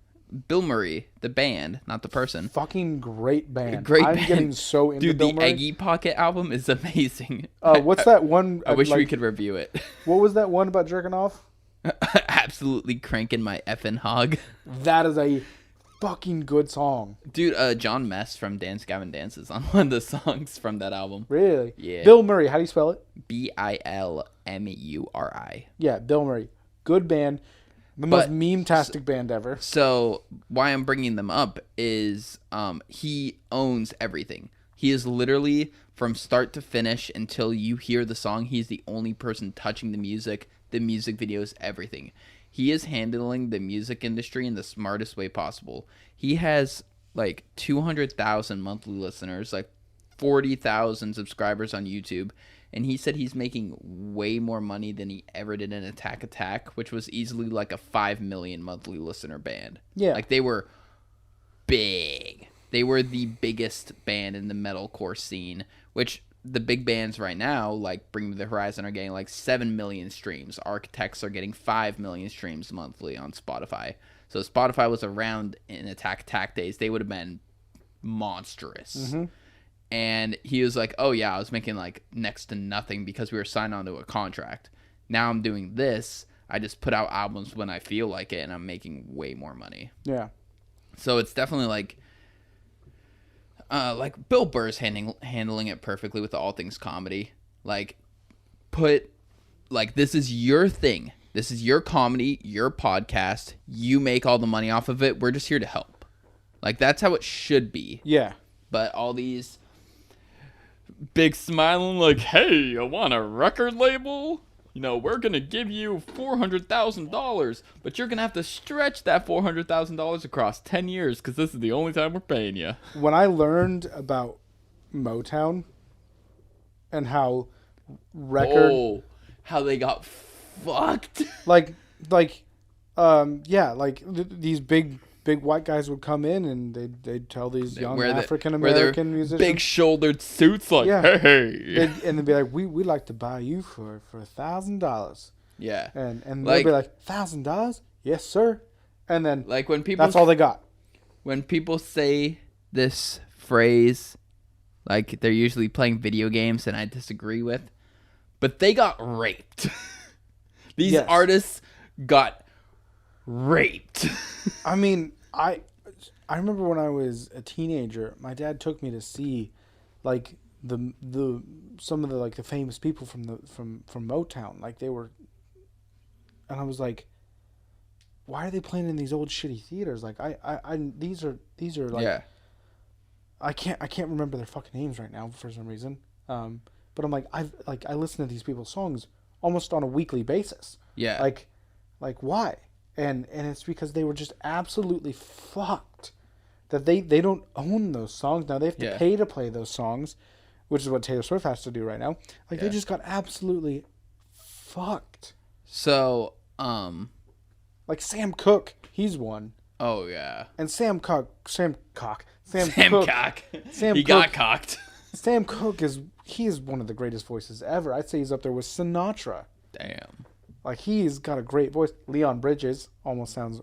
Bill Murray, the band, not the person. Fucking great band. I'm getting so into Bill Murray. The Eggy Pocket album is amazing. What's that one? I wish we could review it. What was that one about jerking off? Absolutely cranking my effing hog. That is a fucking good song. Dude, John Mess from Dance Gavin Dances on one of the songs from that album. Really? Yeah. Bill Murray, how do you spell it? Bilmuri. Yeah, Bill Murray. Good band. The most meme-tastic band ever. So why I'm bringing them up is he owns everything. He is literally, from start to finish until you hear the song, he's the only person touching the music videos, everything. He is handling the music industry in the smartest way possible. He has like 200,000 monthly listeners, like 40,000 subscribers on YouTube. And he said he's making way more money than he ever did in Attack, which was easily like a 5 million monthly listener band. Yeah. Like, they were big. They were the biggest band in the metalcore scene, which the big bands right now, like Bring Me the Horizon, are getting like 7 million streams. Architects are getting 5 million streams monthly on Spotify. So Spotify was around in Attack days. They would have been monstrous. Mm-hmm. And he was like, oh, yeah, I was making, like, next to nothing because we were signed onto a contract. Now I'm doing this. I just put out albums when I feel like it, and I'm making way more money. Yeah. So it's definitely, like Bill Burr's handling it perfectly with the All Things Comedy. Like, this is your thing. This is your comedy, your podcast. You make all the money off of it. We're just here to help. Like, that's how it should be. Yeah. But all these big smiling like, hey, I want a record label? You know, we're going to give you $400,000, but you're going to have to stretch that $400,000 across 10 years because this is the only time we're paying you. When I learned about Motown and how how they got fucked. These big white guys would come in and they'd tell these young African American musicians, big shouldered suits, like, hey, and they'd be like, we'd like to buy you for $1,000. Yeah, and they'd be like, $1,000? Yes, sir. And then like when people, that's all they got. When people say this phrase, like they're usually playing video games, and I disagree with, but they got raped. These artists got raped. I mean, I remember when I was a teenager, my dad took me to see like the some of the like the famous people from Motown. Like they were, and I was like, why are they playing in these old shitty theaters? Like these are like I can't remember their fucking names right now for some reason. But I'm like I listen to these people's songs almost on a weekly basis. Yeah. Like why? And it's because they were just absolutely fucked. That they don't own those songs now. They have to pay to play those songs, which is what Taylor Swift has to do right now. Like they just got absolutely fucked. So, like Sam Cooke, he's one. Oh yeah. And Sam Cooke. He got cocked. Sam Cooke is one of the greatest voices ever. I'd say he's up there with Sinatra. Damn. Like, he's got a great voice. Leon Bridges almost sounds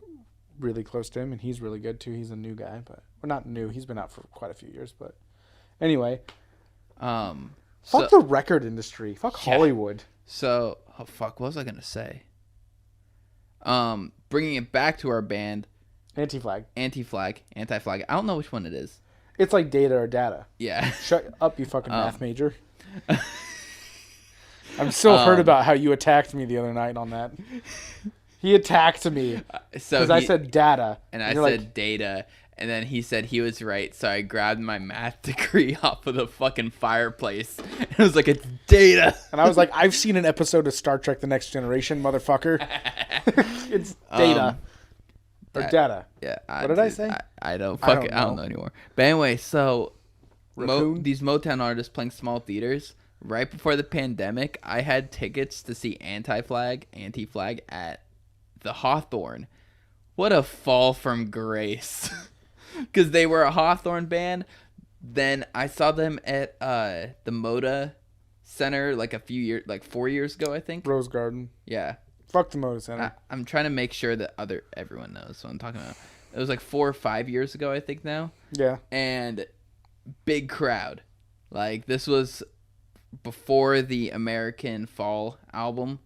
really close to him, and he's really good, too. He's a new guy, but... Or not new. He's been out for quite a few years, but... Anyway. Fuck the record industry. Fuck Hollywood. So... Oh, fuck. What was I going to say? Bringing it back to our band... Anti-Flag. Anti-Flag. I don't know which one it is. It's like Data or Data. Yeah. Shut up, you fucking math major. I'm still hurt about how you attacked me the other night on that. He attacked me because I said data. And I said data. And then he said he was right. So I grabbed my math degree off of the fucking fireplace. And I was like, it's data. And I was like, I've seen an episode of Star Trek The Next Generation, motherfucker. It's data. Or data. Yeah. What did I say? I don't know anymore. But anyway, so these Motown artists playing small theaters. Right before the pandemic, I had tickets to see Anti-Flag at the Hawthorne. What a fall from grace. Because they were a Hawthorne band. Then I saw them at the Moda Center like 4 years ago, I think. Rose Garden. Yeah. Fuck the Moda Center. I'm trying to make sure that everyone knows what I'm talking about. It was like 4 or 5 years ago, I think now. Yeah. And big crowd. Like, this was before the American Fall album,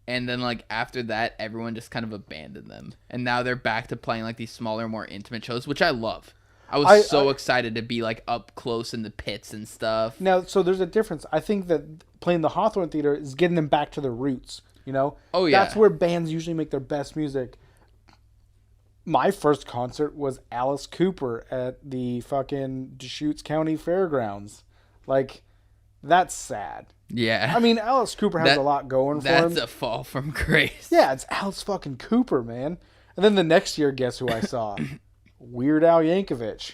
and then like after that everyone just kind of abandoned them, and now they're back to playing like these smaller, more intimate shows, which I love. I was so excited to be like up close in the pits and stuff. Now, so there's a difference. I think that playing the Hawthorne Theater is getting them back to their roots, you know? Oh yeah. That's where bands usually make their best music. My first concert was Alice Cooper at the fucking Deschutes County Fairgrounds. Like, that's sad. Yeah. I mean, Alice Cooper has a lot going for him. That's a fall from grace. Yeah, it's Alice fucking Cooper, man. And then the next year, guess who I saw? Weird Al Yankovic.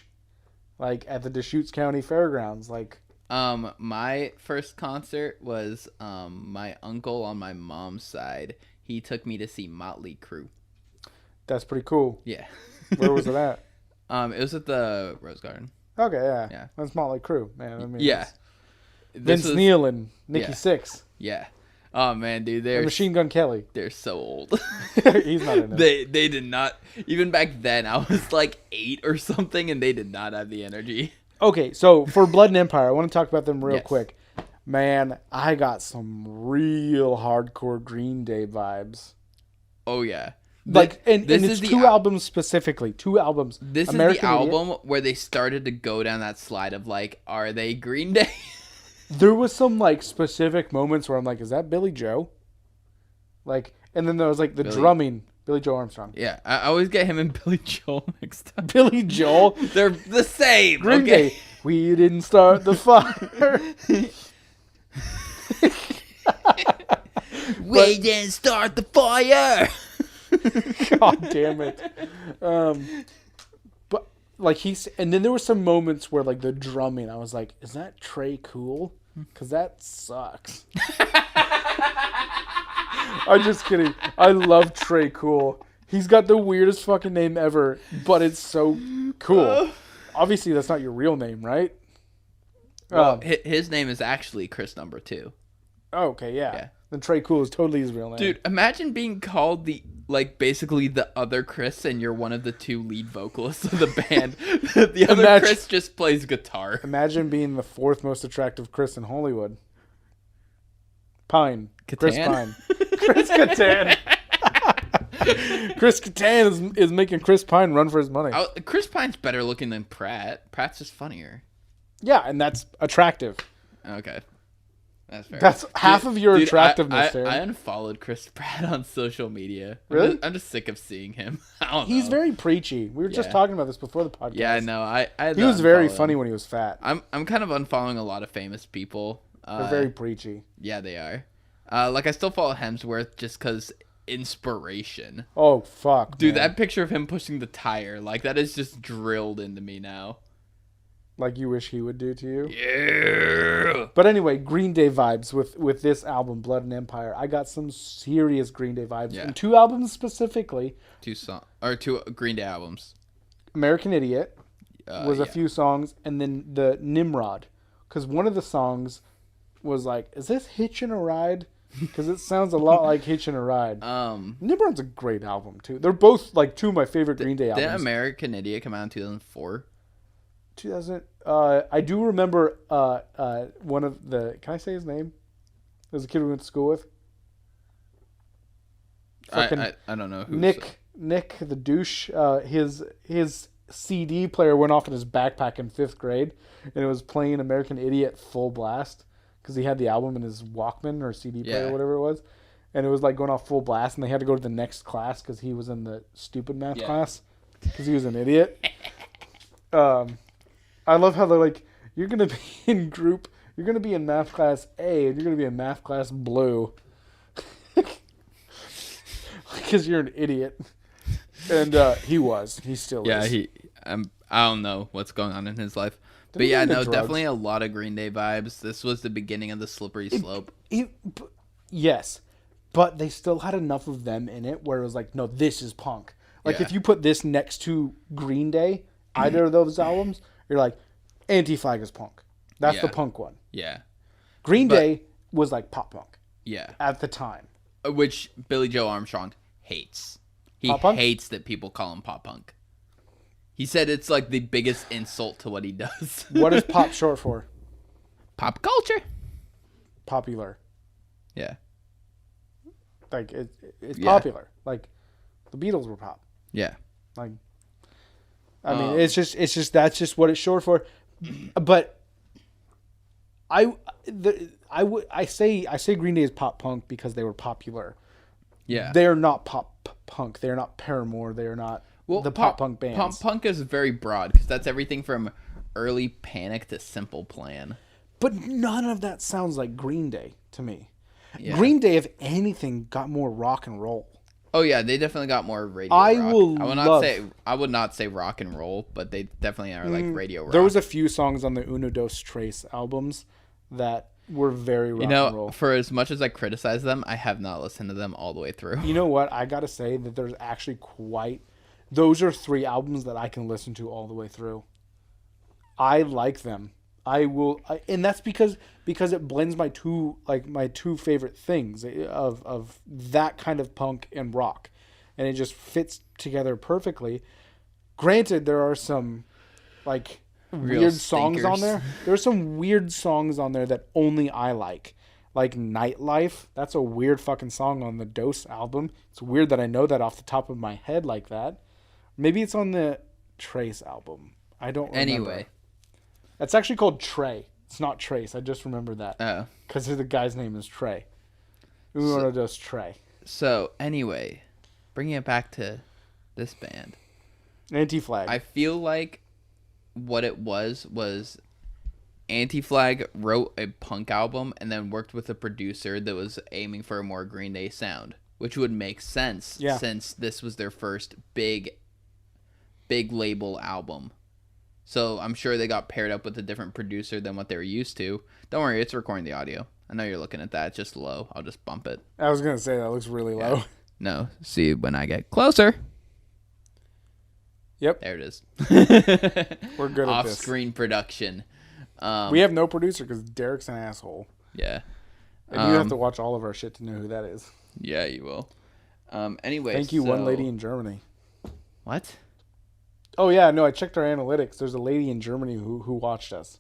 Like, at the Deschutes County Fairgrounds. Like, my first concert was my uncle on my mom's side. He took me to see Motley Crue. That's pretty cool. Yeah. Where was it at? It was at the Rose Garden. Okay, yeah. That's Motley Crue, man. I mean, yeah. Vince Neil and Nikki Sixx. Yeah. Oh man, dude, they're Machine Gun Kelly. They're so old. He's not in it. They did not. Even back then, I was like 8 or something, and they did not have the energy. Okay, so for Blood and Empire, I want to talk about them real quick. Man, I got some real hardcore Green Day vibes. Oh yeah. Like, and it's two albums specifically. 2 albums. This American is the album where they started to go down that slide of like, are they Green Day? There was some like specific moments where I'm like, is that Billy Joe? Like, and then there was like the Billy- drumming, Billy Joe Armstrong. Yeah, I always get him and Billy Joel mixed up. Billy Joel, They're the same. Green Okay. Day. We didn't start the fire. We didn't start the fire. God damn it. But like and then there were some moments where like the drumming, I was like, is that Trey cool? Because that sucks. I'm just kidding. I love Trey Cool. He's got the weirdest fucking name ever, but it's so cool. Obviously, that's not your real name, right? Well, his name is actually Chris Number 2. Oh, okay, yeah. Yeah. Then Trey Cool is totally his real name. Dude, imagine being called basically the other Chris, and you're one of the 2 lead vocalists of the band. The other Chris just plays guitar. Imagine being the 4th most attractive Chris in Hollywood. Pine. Catan? Chris Pine. Chris Catan. Chris Catan is making Chris Pine run for his money. Chris Pine's better looking than Pratt. Pratt's just funnier. Yeah, and that's attractive. Okay. That's fair. That's half of your attractiveness there. I unfollowed Chris Pratt on social media. Really? I'm just sick of seeing him. I don't know. He's very preachy. We were just talking about this before the podcast. Yeah, I know. He was very funny when he was fat. I'm kind of unfollowing a lot of famous people. They're very preachy. Yeah, they are. I still follow Hemsworth just because inspiration. Oh, fuck. Dude, man. that picture of him pushing the tire, that is just drilled into me now. Like you wish he would do to you? Yeah. But anyway, Green Day vibes with this album, Blood and Empire. I got some serious Green Day vibes. Yeah. And 2 albums specifically. 2 Green Day albums. American Idiot was a yeah. few songs. And then the Nimrod. Because one of the songs was like, is this Hitchin' a Ride? Because it sounds a lot like Hitchin' a Ride. Nimrod's a great album, too. They're both, 2 of my favorite Green Day albums. Did American Idiot come out in 2004? 2000. I do remember one of the... Can I say his name? There's a kid we went to school with. I don't know who. Nick the douche. His CD player went off in his backpack in 5th grade, and it was playing American Idiot full blast because he had the album in his Walkman or CD player or whatever it was, and it was going off full blast, and they had to go to the next class because he was in the stupid math class because he was an idiot. I love how they're like, you're gonna be in math class A, and you're gonna be in math class blue because you're an idiot. And he still is. Yeah, I don't know what's going on in his life. Did But he yeah, get no, drugs? definitely a lot of Green Day vibes. This was the beginning of the slippery slope. Yes, but they still had enough of them in it where it was like, no, this is punk. Like, Yeah. if you put this next to Green Day, either of those albums, you're like, Anti-Flag is punk. That's the Yeah. punk one. Yeah. Green Day was like pop punk Yeah. at the time. Which Billy Joe Armstrong hates. He Pop punk? hates that people call him pop punk. He said it's like the biggest insult to what he does. What is pop short for? Pop culture. Popular. Yeah. Like, it's Yeah. popular. Like, the Beatles were pop. Yeah. Like, I mean, it's just that's just what it's short for. But I say Green Day is pop punk because they were popular. Yeah. They're not pop punk. They're not Paramore. They're not the pop punk bands. Pop punk is very broad because that's everything from early Panic to Simple Plan. But none of that sounds like Green Day to me. Yeah. Green Day, if anything, got more rock and roll. Oh yeah, they definitely got more radio I rock. I would not say rock and roll, but they definitely are like radio rock. There was a few songs on the Uno Dos Tres albums that were very rock and roll. For as much as I criticize them, I have not listened to them all the way through. You know what? I gotta say that there's actually those are 3 albums that I can listen to all the way through. I like them. And that's because it blends my two favorite things of that kind of punk and rock, and it just fits together perfectly. Granted, there are some weird songs on there. There's some weird songs on there that only I like Nightlife. That's a weird fucking song on the Dose album. It's weird that I know that off the top of my head like that. Maybe it's on the Trace album. I don't remember. Anyway. It's actually called Trey. It's not Trace. I just remembered that. Oh. Because the guy's name is Trey. Uno Dos Trey. So anyway, bringing it back to this band, Anti-Flag. I feel like what it was Anti-Flag wrote a punk album and then worked with a producer that was aiming for a more Green Day sound, which would make sense since this was their first big label album. So I'm sure they got paired up with a different producer than what they were used to. Don't worry, it's recording the audio. I know you're looking at that. It's just low. I'll just bump it. I was gonna say that looks really low. No, see when I get closer. Yep. There it is. We're good at this. Off-screen production. We have no producer because Derek's an asshole. Yeah. And you have to watch all of our shit to know who that is. Yeah, you will. Anyway, Thank you, one lady in Germany. What? Oh, yeah, no, I checked our analytics. There's a lady in Germany who watched us.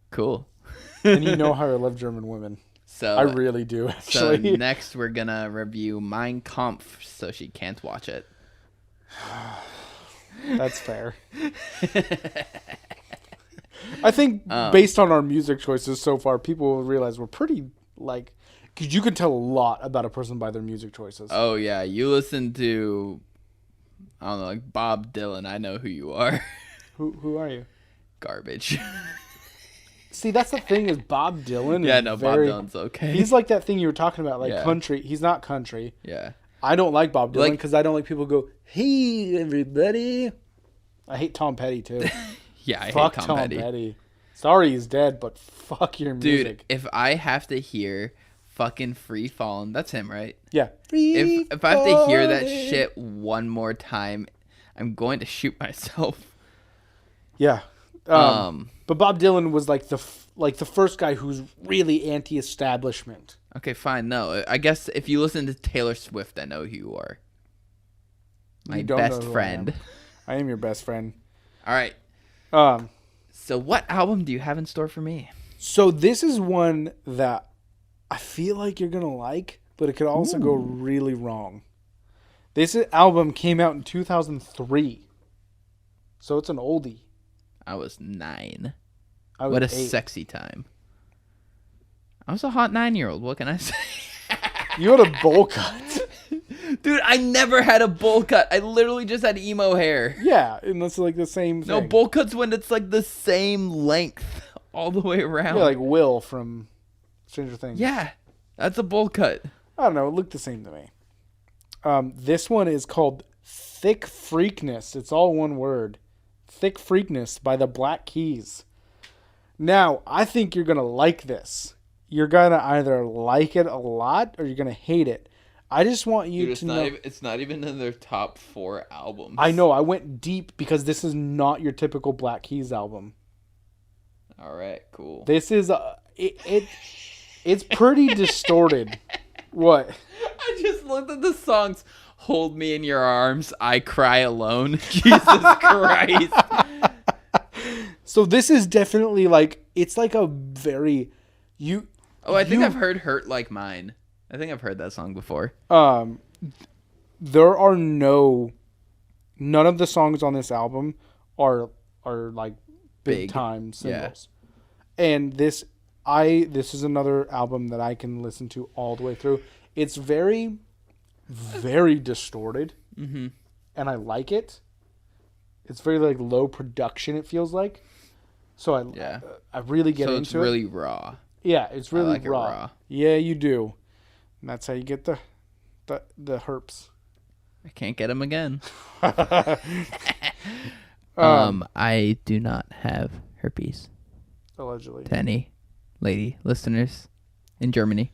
Cool. And you know how I love German women. So I really do, actually. So next we're going to review Mein Kampf so she can't watch it. That's fair. I think based on our music choices so far, people will realize we're pretty, like... Because you can tell a lot about a person by their music choices. Oh, yeah. You listen to... I don't know, like Bob Dylan. I know who you are. Who are you? Garbage. See, that's the thing is Bob Dylan. Yeah, no, Bob Dylan's okay. He's like that thing you were talking about, like country. He's not country. Yeah. I don't like Bob Dylan because I don't like people go, hey, everybody. I hate Tom Petty, too. Yeah, I fuck hate Tom Petty. Sorry he's dead, but fuck your music. Dude, if I have to hear fucking Free Fallin', that's him, right? Yeah. If I have to hear that shit one more time, I'm going to shoot myself. Yeah. But Bob Dylan was like the first guy who's really anti-establishment. Okay, fine. No, I guess if you listen to Taylor Swift, I know who you are. My best friend. I am your best friend. All right. So what album do you have in store for me? So this is one that I feel like you're going to like, but it could also go really wrong. This album came out in 2003. So it's an oldie. I was 9. What a sexy time. I was a hot 9-year-old. What can I say? You had a bowl cut. Dude, I never had a bowl cut. I literally just had emo hair. Yeah, and that's like the same thing. No, bowl cuts when it's like the same length all the way around. Yeah, like Will from Stranger Things. Yeah, that's a bowl cut. I don't know. It looked the same to me. This one is called Thick Freakness. It's all one word. Thick Freakness by the Black Keys. Now, I think you're going to like this. You're going to either like it a lot or you're going to hate it. I just want you to know. It's not even in their top 4 albums. I know. I went deep because this is not your typical Black Keys album. All right, cool. This is it's pretty distorted. What? I just looked at the songs. Hold Me in Your Arms, I Cry Alone. Jesus Christ. So this is definitely like, it's like a very I think I've heard Hurt Like Mine. I think I've heard that song before. There are none of the songs on this album are like big time singles. Yeah. And this is another album that I can listen to all the way through. It's very, very distorted. Mm-hmm. And I like it. It's very like low production, it feels like. So I really get into it. So it's really raw. Yeah, it's really like raw. Yeah, you do. And that's how you get the herps. I can't get them again. I do not have herpes. Allegedly. To any lady listeners in Germany.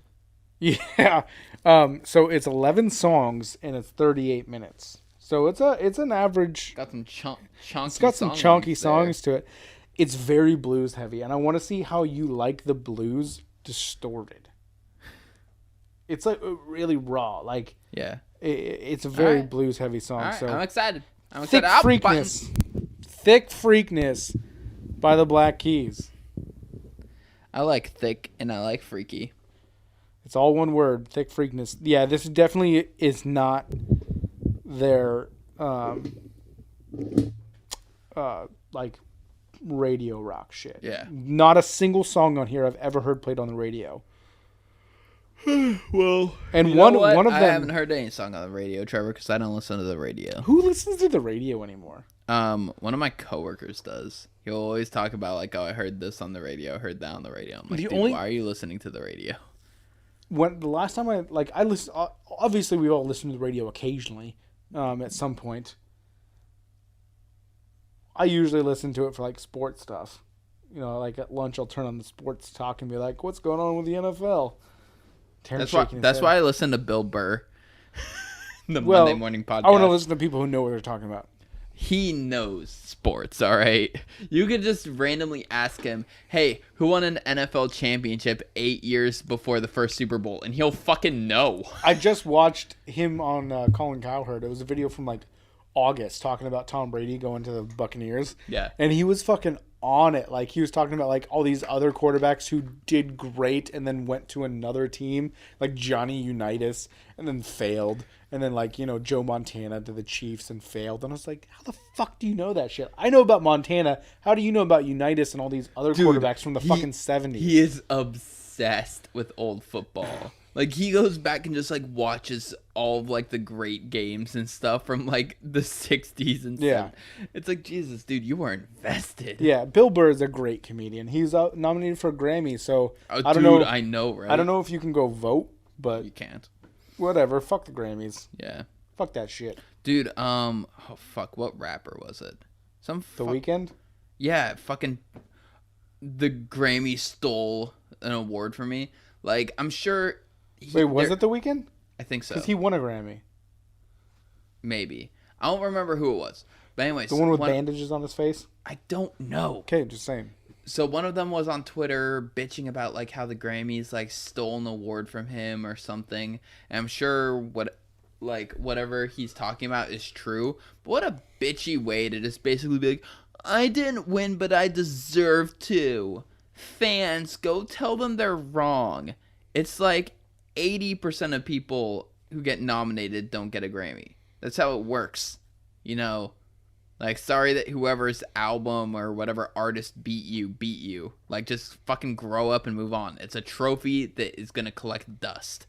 Yeah. So it's 11 songs and it's 38 minutes. So it's an average. Got some chunky. It's got some chunky songs to it. It's very blues heavy, and I want to see how you like the blues distorted. It's like really raw, like it's a very blues heavy song. Right, so I'm excited. Thick Freakness by the Black Keys. I like thick and I like freaky. It's all one word, Thick Freakness. Yeah, this definitely is not their like radio rock shit. Yeah. Not a single song on here I've ever heard played on the radio. Well, And you know one what? of I them. haven't heard any song on the radio, Trevor, because I don't listen to the radio. Who listens to the radio anymore? One of my coworkers does. He'll always talk about like, oh, I heard this on the radio, I heard that on the radio. I'm like, dude, why are you listening to the radio? When the last time I listen, obviously we all listen to the radio occasionally, at some point. I usually listen to it for like sports stuff. You know, like at lunch, I'll turn on the sports talk and be like, "What's going on with the NFL?" That's why I listen to Bill Burr, the Monday morning podcast. I want to listen to people who know what they're talking about. He knows sports, all right? You could just randomly ask him, hey, who won an NFL championship 8 years before the first Super Bowl? And he'll fucking know. I just watched him on Colin Cowherd. It was a video from like August talking about Tom Brady going to the Buccaneers. Yeah. And he was fucking on it. Like, he was talking about like all these other quarterbacks who did great and then went to another team, like Johnny Unitas, and then failed. And then, like, you know, Joe Montana to the Chiefs and failed. And I was like, how the fuck do you know that shit? I know about Montana. How do you know about Unitas and all these other quarterbacks from the fucking 70s? He is obsessed with old football. Like, he goes back and just, like, watches all of, like, the great games and stuff from, like, the 60s and stuff. Yeah. It's like, Jesus, dude, you are invested. Yeah, Bill Burr is a great comedian. He's nominated for a Grammy, so Oh, I don't dude, know. I know, right? I don't know if you can go vote, but You can't. whatever. Fuck the Grammys. Yeah. Fuck that shit. Dude, oh, fuck, what rapper was it? The Weeknd? Yeah, fucking the Grammy stole an award from me. Like, I'm sure... Wait, was it The Weeknd? I think so. Because he won a Grammy. Maybe. I don't remember who it was. But anyways. The one with bandages on his face? I don't know. Okay, just saying. So one of them was on Twitter bitching about, like, how the Grammys, like, stole an award from him or something. And I'm sure whatever he's talking about is true. But what a bitchy way to just basically be like, I didn't win, but I deserve to. Fans, go tell them they're wrong. It's like 80% of people who get nominated don't get a Grammy. That's how it works. You know, like, sorry that whoever's album or whatever artist beat you. Like, just fucking grow up and move on. It's a trophy that is going to collect dust.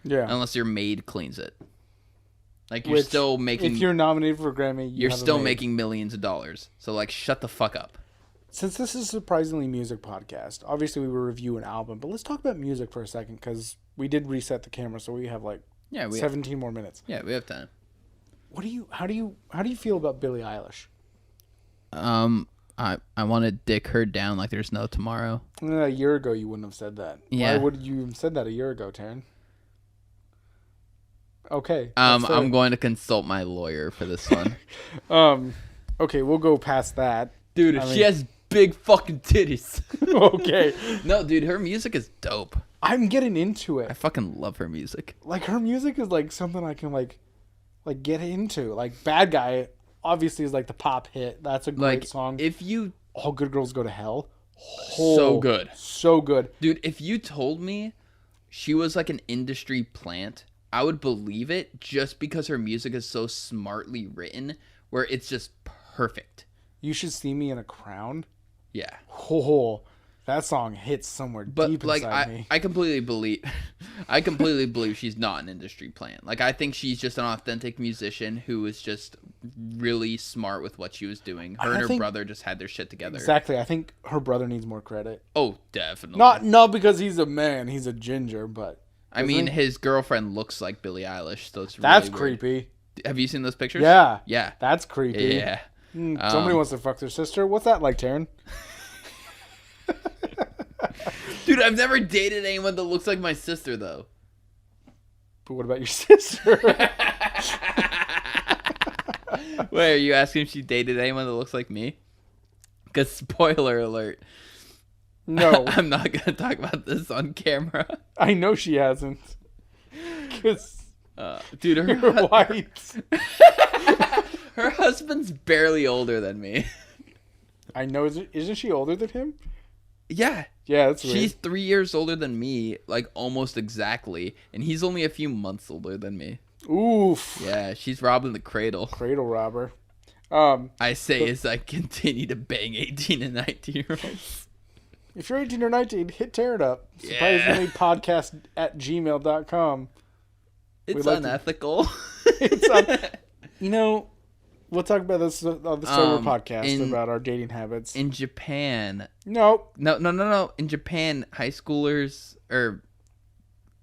Yeah. Unless your maid cleans it. Like, you're still making... If you're nominated for a Grammy, you're still making millions of dollars. So, like, shut the fuck up. Since this is a surprisingly music podcast, obviously we will review an album, but let's talk about music for a second, because we did reset the camera, so we have, like, 17 more minutes. Yeah, we have time. How do you feel about Billie Eilish? I want to dick her down like there's no tomorrow. A year ago, you wouldn't have said that. Yeah. Why would you have said that a year ago, Taryn? Okay. I'm going to consult my lawyer for this one. Okay, we'll go past that. Dude, she has big fucking titties. Okay. No, dude, her music is dope. I'm getting into it. I fucking love her music. Like, her music is, like, something I can, like get into. Like, Bad Guy, obviously, is, like, the pop hit. That's a great song. If you... All Good Girls Go to Hell. So good. So good. Dude, if you told me she was, like, an industry plant, I would believe it just because her music is so smartly written where it's just perfect. You Should See Me in a Crown. Yeah. Oh, that song hits somewhere deep inside me. I completely believe she's not an industry plant. Like, I think she's just an authentic musician who was just really smart with what she was doing. Her and her brother just had their shit together. Exactly. I think her brother needs more credit. Oh, definitely. Not because he's a man, he's a ginger, but I mean, his girlfriend looks like Billie Eilish, so it's really that's weird. creepy. Have you seen those pictures? Yeah. Yeah. That's creepy. Yeah. Somebody wants to fuck their sister. What's that like, Taryn? Dude, I've never dated anyone that looks like my sister, though. But what about your sister? Wait, are you asking if she dated anyone that looks like me? Because spoiler alert. No. I'm not going to talk about this on camera. I know she hasn't. Because dude, you're white. Her husband's barely older than me. I know. Isn't she older than him? Yeah. Yeah, that's weird. She's 3 years older than me, like almost exactly. And he's only a few months older than me. Oof. Yeah, she's robbing the cradle. Cradle robber. I say as I continue to bang 18 and 19-year-olds. If you're 18 or 19, hit Tear It Up. Yeah. Surprisinglypodcast@gmail.com. It's like unethical. You know, we'll talk about this on the Sober podcast about our dating habits. In Japan. No. In Japan, high schoolers or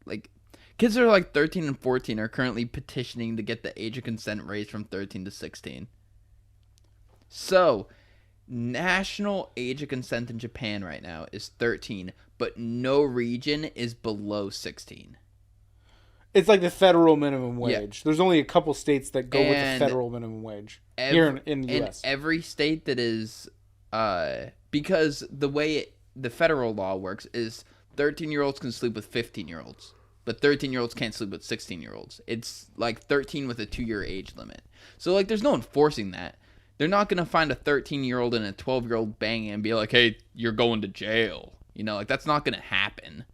like kids that are like 13 and 14 are currently petitioning to get the age of consent raised from 13 to 16. So, national age of consent in Japan right now is 13, but no region is below 16. It's like the federal minimum wage. Yeah. There's only a couple states that go with the federal minimum wage here in the U.S. In every state that is, because the way the federal law works is 13-year-olds can sleep with 15-year-olds, but 13-year-olds can't sleep with 16-year-olds. It's like 13 with a 2-year age limit. So like, there's no enforcing that. They're not gonna find a 13-year-old and a 12-year-old banging and be like, "Hey, you're going to jail." You know, like that's not gonna happen.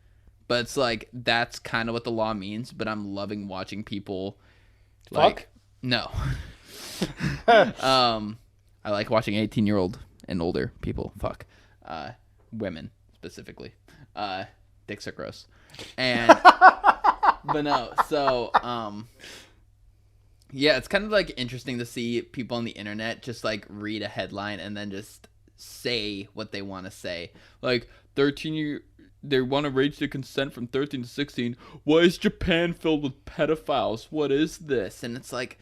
But it's like that's kind of what the law means. But I'm loving watching people like Fuck? No. I like watching 18-year-old and older people fuck. Women specifically. Dicks are gross. And but no, so yeah, it's kind of like interesting to see people on the internet just like read a headline and then just say what they want to say. Like 13 they want to raise the consent from 13 to 16. Why is Japan filled with pedophiles? What is this? And it's like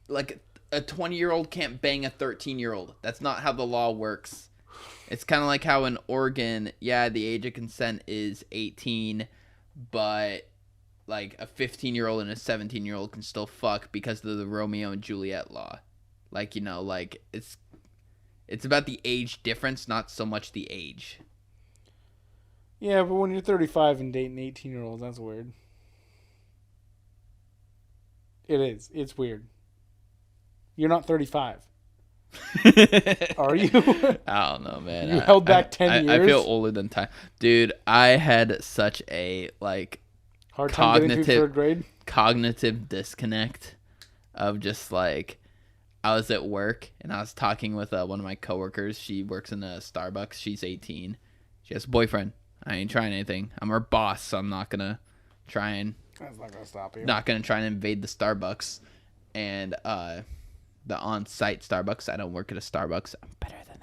a 20-year-old can't bang a 13-year-old. That's not how the law works. It's kind of like how in Oregon, yeah, the age of consent is 18, but like a 15-year-old and a 17-year-old can still fuck because of the Romeo and Juliet law. Like, you know, like it's about the age difference, not so much the age. Yeah, but when you're 35 and dating 18-year-olds, that's weird. It is. It's weird. You're not 35. Are you? I don't know, man. You held back 10 years? I feel older than time. Dude, I had such a, like, hard time getting through third grade? Cognitive disconnect of just, like, I was at work, and I was talking with one of my coworkers. She works in a Starbucks. She's 18. She has a boyfriend. I ain't trying anything. I'm her boss, so I'm not going to try and... That's not going to stop you. Not going to try and invade the Starbucks. And, the on-site Starbucks. I don't work at a Starbucks. I'm better than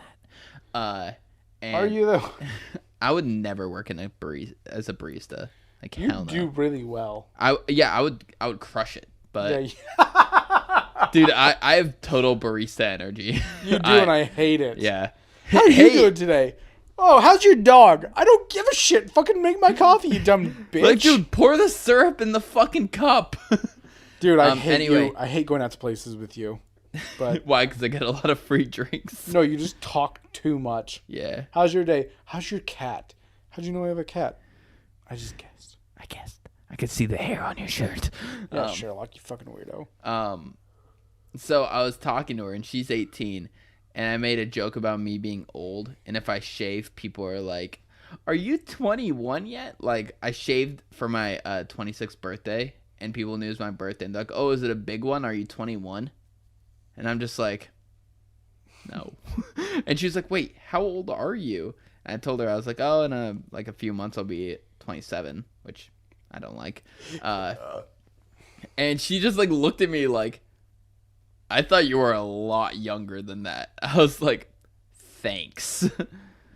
that. And are you though? I would never work in as a barista. Like hell no. You do really well. I would crush it. But yeah. dude, I have total barista energy. You do, and I hate it. Yeah. How are you doing today? Oh, how's your dog? I don't give a shit. Fucking make my coffee, you dumb bitch. Like, dude, pour the syrup in the fucking cup. Dude, I hate you. I hate going out to places with you. But why? Because I get a lot of free drinks. No, you just talk too much. Yeah. How's your day? How's your cat? How'd you know I have a cat? I just guessed. I could see the hair on your shirt. Yeah, Sherlock, you fucking weirdo. So I was talking to her, and she's 18, and I made a joke about me being old, and if I shave, people are like, "Are you 21 yet?" Like, I shaved for my 26th birthday, and people knew it was my birthday, and they're like, "Oh, is it a big one? Are you 21?" And I'm just like, no. And she's like, "Wait, how old are you?" And I told her, I was like, "Oh, in a few months I'll be 27," which I don't like. And she just like looked at me like, "I thought you were a lot younger than that." I was like, "Thanks."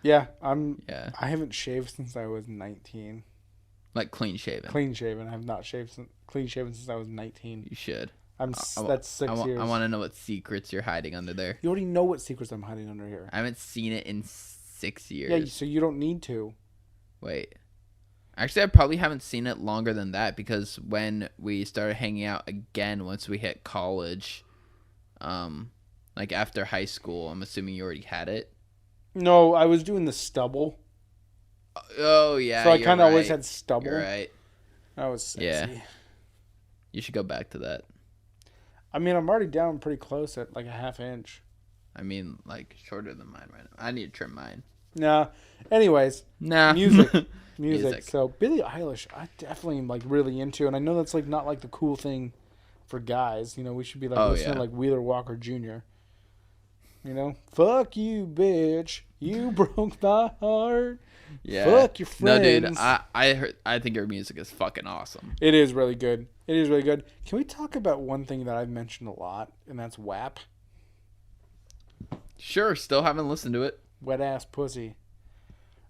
Yeah, Yeah. I haven't shaved since I was 19. Like clean shaven. Clean shaven. I have not shaved clean shaven since I was 19. You should. That's 6 years. I want to know what secrets you're hiding under there. You already know what secrets I'm hiding under here. I haven't seen it in 6 years. Yeah, so you don't need to. Wait. Actually, I probably haven't seen it longer than that because when we started hanging out again once we hit college, like after high school, I'm assuming you already had it. No, I was doing the stubble. Oh, yeah. So I kind of always had stubble. You're right. That was sexy. Yeah. You should go back to that. I mean, I'm already down pretty close at like a ½ inch. I mean, like shorter than mine right now. I need to trim mine. Nah. Anyways. Nah. Music. So Billie Eilish, I definitely am like really into, and I know that's like not like the cool thing for guys. You know, we should be like listening to like Wheeler Walker Jr. You know, fuck you, bitch. You broke my heart. Yeah. Fuck your friends. No, dude, I think your music is fucking awesome. It is really good. It is really good. Can we talk about one thing that I've mentioned a lot, and that's WAP? Sure, still haven't listened to it. Wet ass pussy.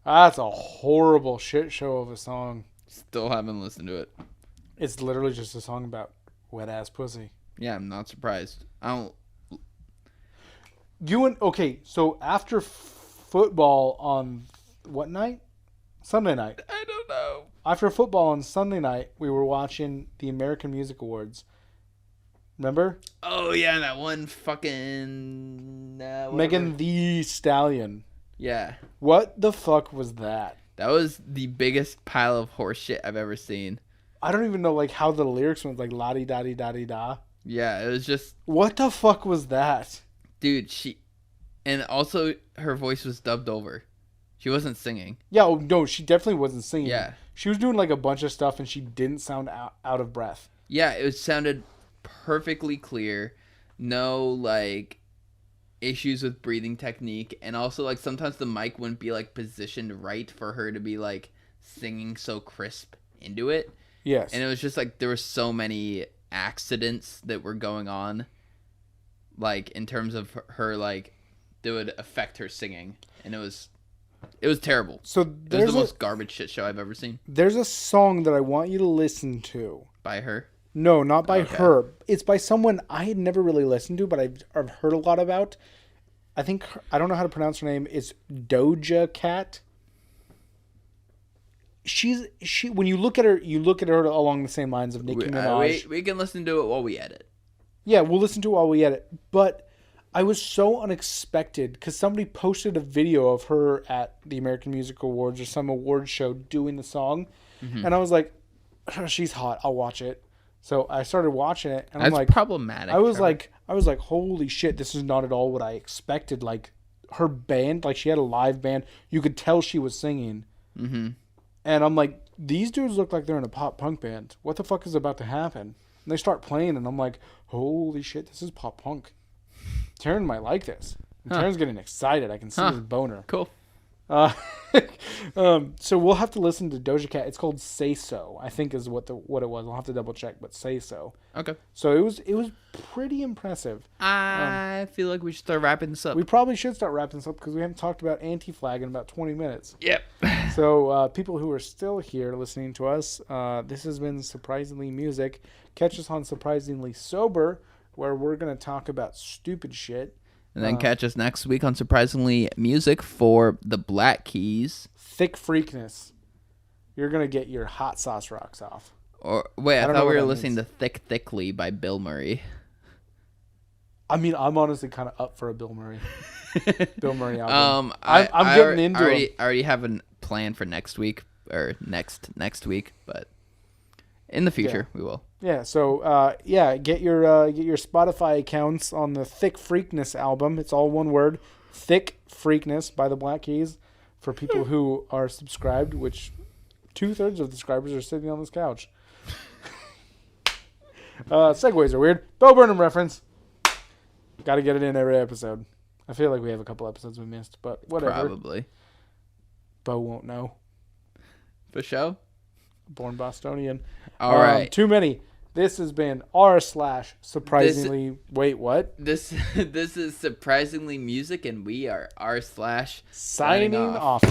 That's a horrible shit show of a song. Still haven't listened to it. It's literally just a song about wet ass pussy. Yeah, I'm not surprised. Okay, so after football on what night? Sunday night. I don't know. After football on Sunday night, we were watching the American Music Awards. Remember? Oh yeah, that one fucking Megan Thee Stallion. Yeah. What the fuck was that? That was the biggest pile of horse shit I've ever seen. I don't even know like how the lyrics went, like la di da di da di da. Yeah, it was just, What the fuck was that? dude, and also her voice was dubbed over. She wasn't singing. Yeah, oh, no, she definitely wasn't singing. Yeah. She was doing like a bunch of stuff and she didn't sound out of breath. Yeah, it sounded perfectly clear. No, like, issues with breathing technique. And also, like, sometimes the mic wouldn't be, like, positioned right for her to be, like, singing so crisp into it. Yes. And it was just, like, there were so many accidents that were going on. Like, in terms of her, like, that would affect her singing. And it was terrible. So It was there's the most garbage shit show I've ever seen. there's a song that I want you to listen to. By her. No, not by Okay. her. It's by someone I had never really listened to, but I've heard a lot about. I think I don't know how to pronounce her name. It's Doja Cat. She when you look at her along the same lines of Nicki Minaj. We can listen to it while we edit. Yeah, we'll listen to it while we edit. But I was so unexpected because somebody posted a video of her at the American Music Awards or some award show doing the song, and I was like, "She's hot. I'll watch it." So I started watching it, and That's I'm like, problematic. I was like, "Holy shit! This is not at all what I expected." Like her band, like she had a live band. You could tell she was singing, and I'm like, "These dudes look like they're in a pop punk band. What the fuck is about to happen?" And they start playing, and I'm like, "Holy shit! This is pop punk." Taryn might like this. And Taryn's getting excited. I can see his boner. Cool. So we'll have to listen to Doja Cat. It's called "Say So," I think is what it was. I'll have to double check, but "Say So." Okay. So it was pretty impressive. I feel like we should start wrapping this up. We probably should start wrapping this up because we haven't talked about Anti-Flag in about 20 minutes. Yep. So people who are still here listening to us, this has been Surprisingly Music. Catch us on Surprisingly Sober, where we're going to talk about stupid shit. And then catch us next week on Surprisingly Music for the Black Keys. Thick Freakness. You're going to get your hot sauce rocks off. Or wait, I don't know thought we what were that listening means. to Thick Thickly by Bill Murray. I mean, I'm honestly kind of up for a Bill Murray album. I'm I getting into already, it. I already have a plan for next week or next week, but in the future we will. Yeah, so get your Spotify accounts on the Thick Freakness album. It's all one word, Thick Freakness by the Black Keys. For people who are subscribed, which 2/3 of the subscribers are sitting on this couch. Segues are weird. Bo Burnham reference. Got to get it in every episode. I feel like we have a couple episodes we missed, but whatever. Probably. Bo won't know. For sure. Born Bostonian. All right. Too many. This has been r/surprisingly. Wait, what? This is Surprisingly Music, and we are r/ Signing off.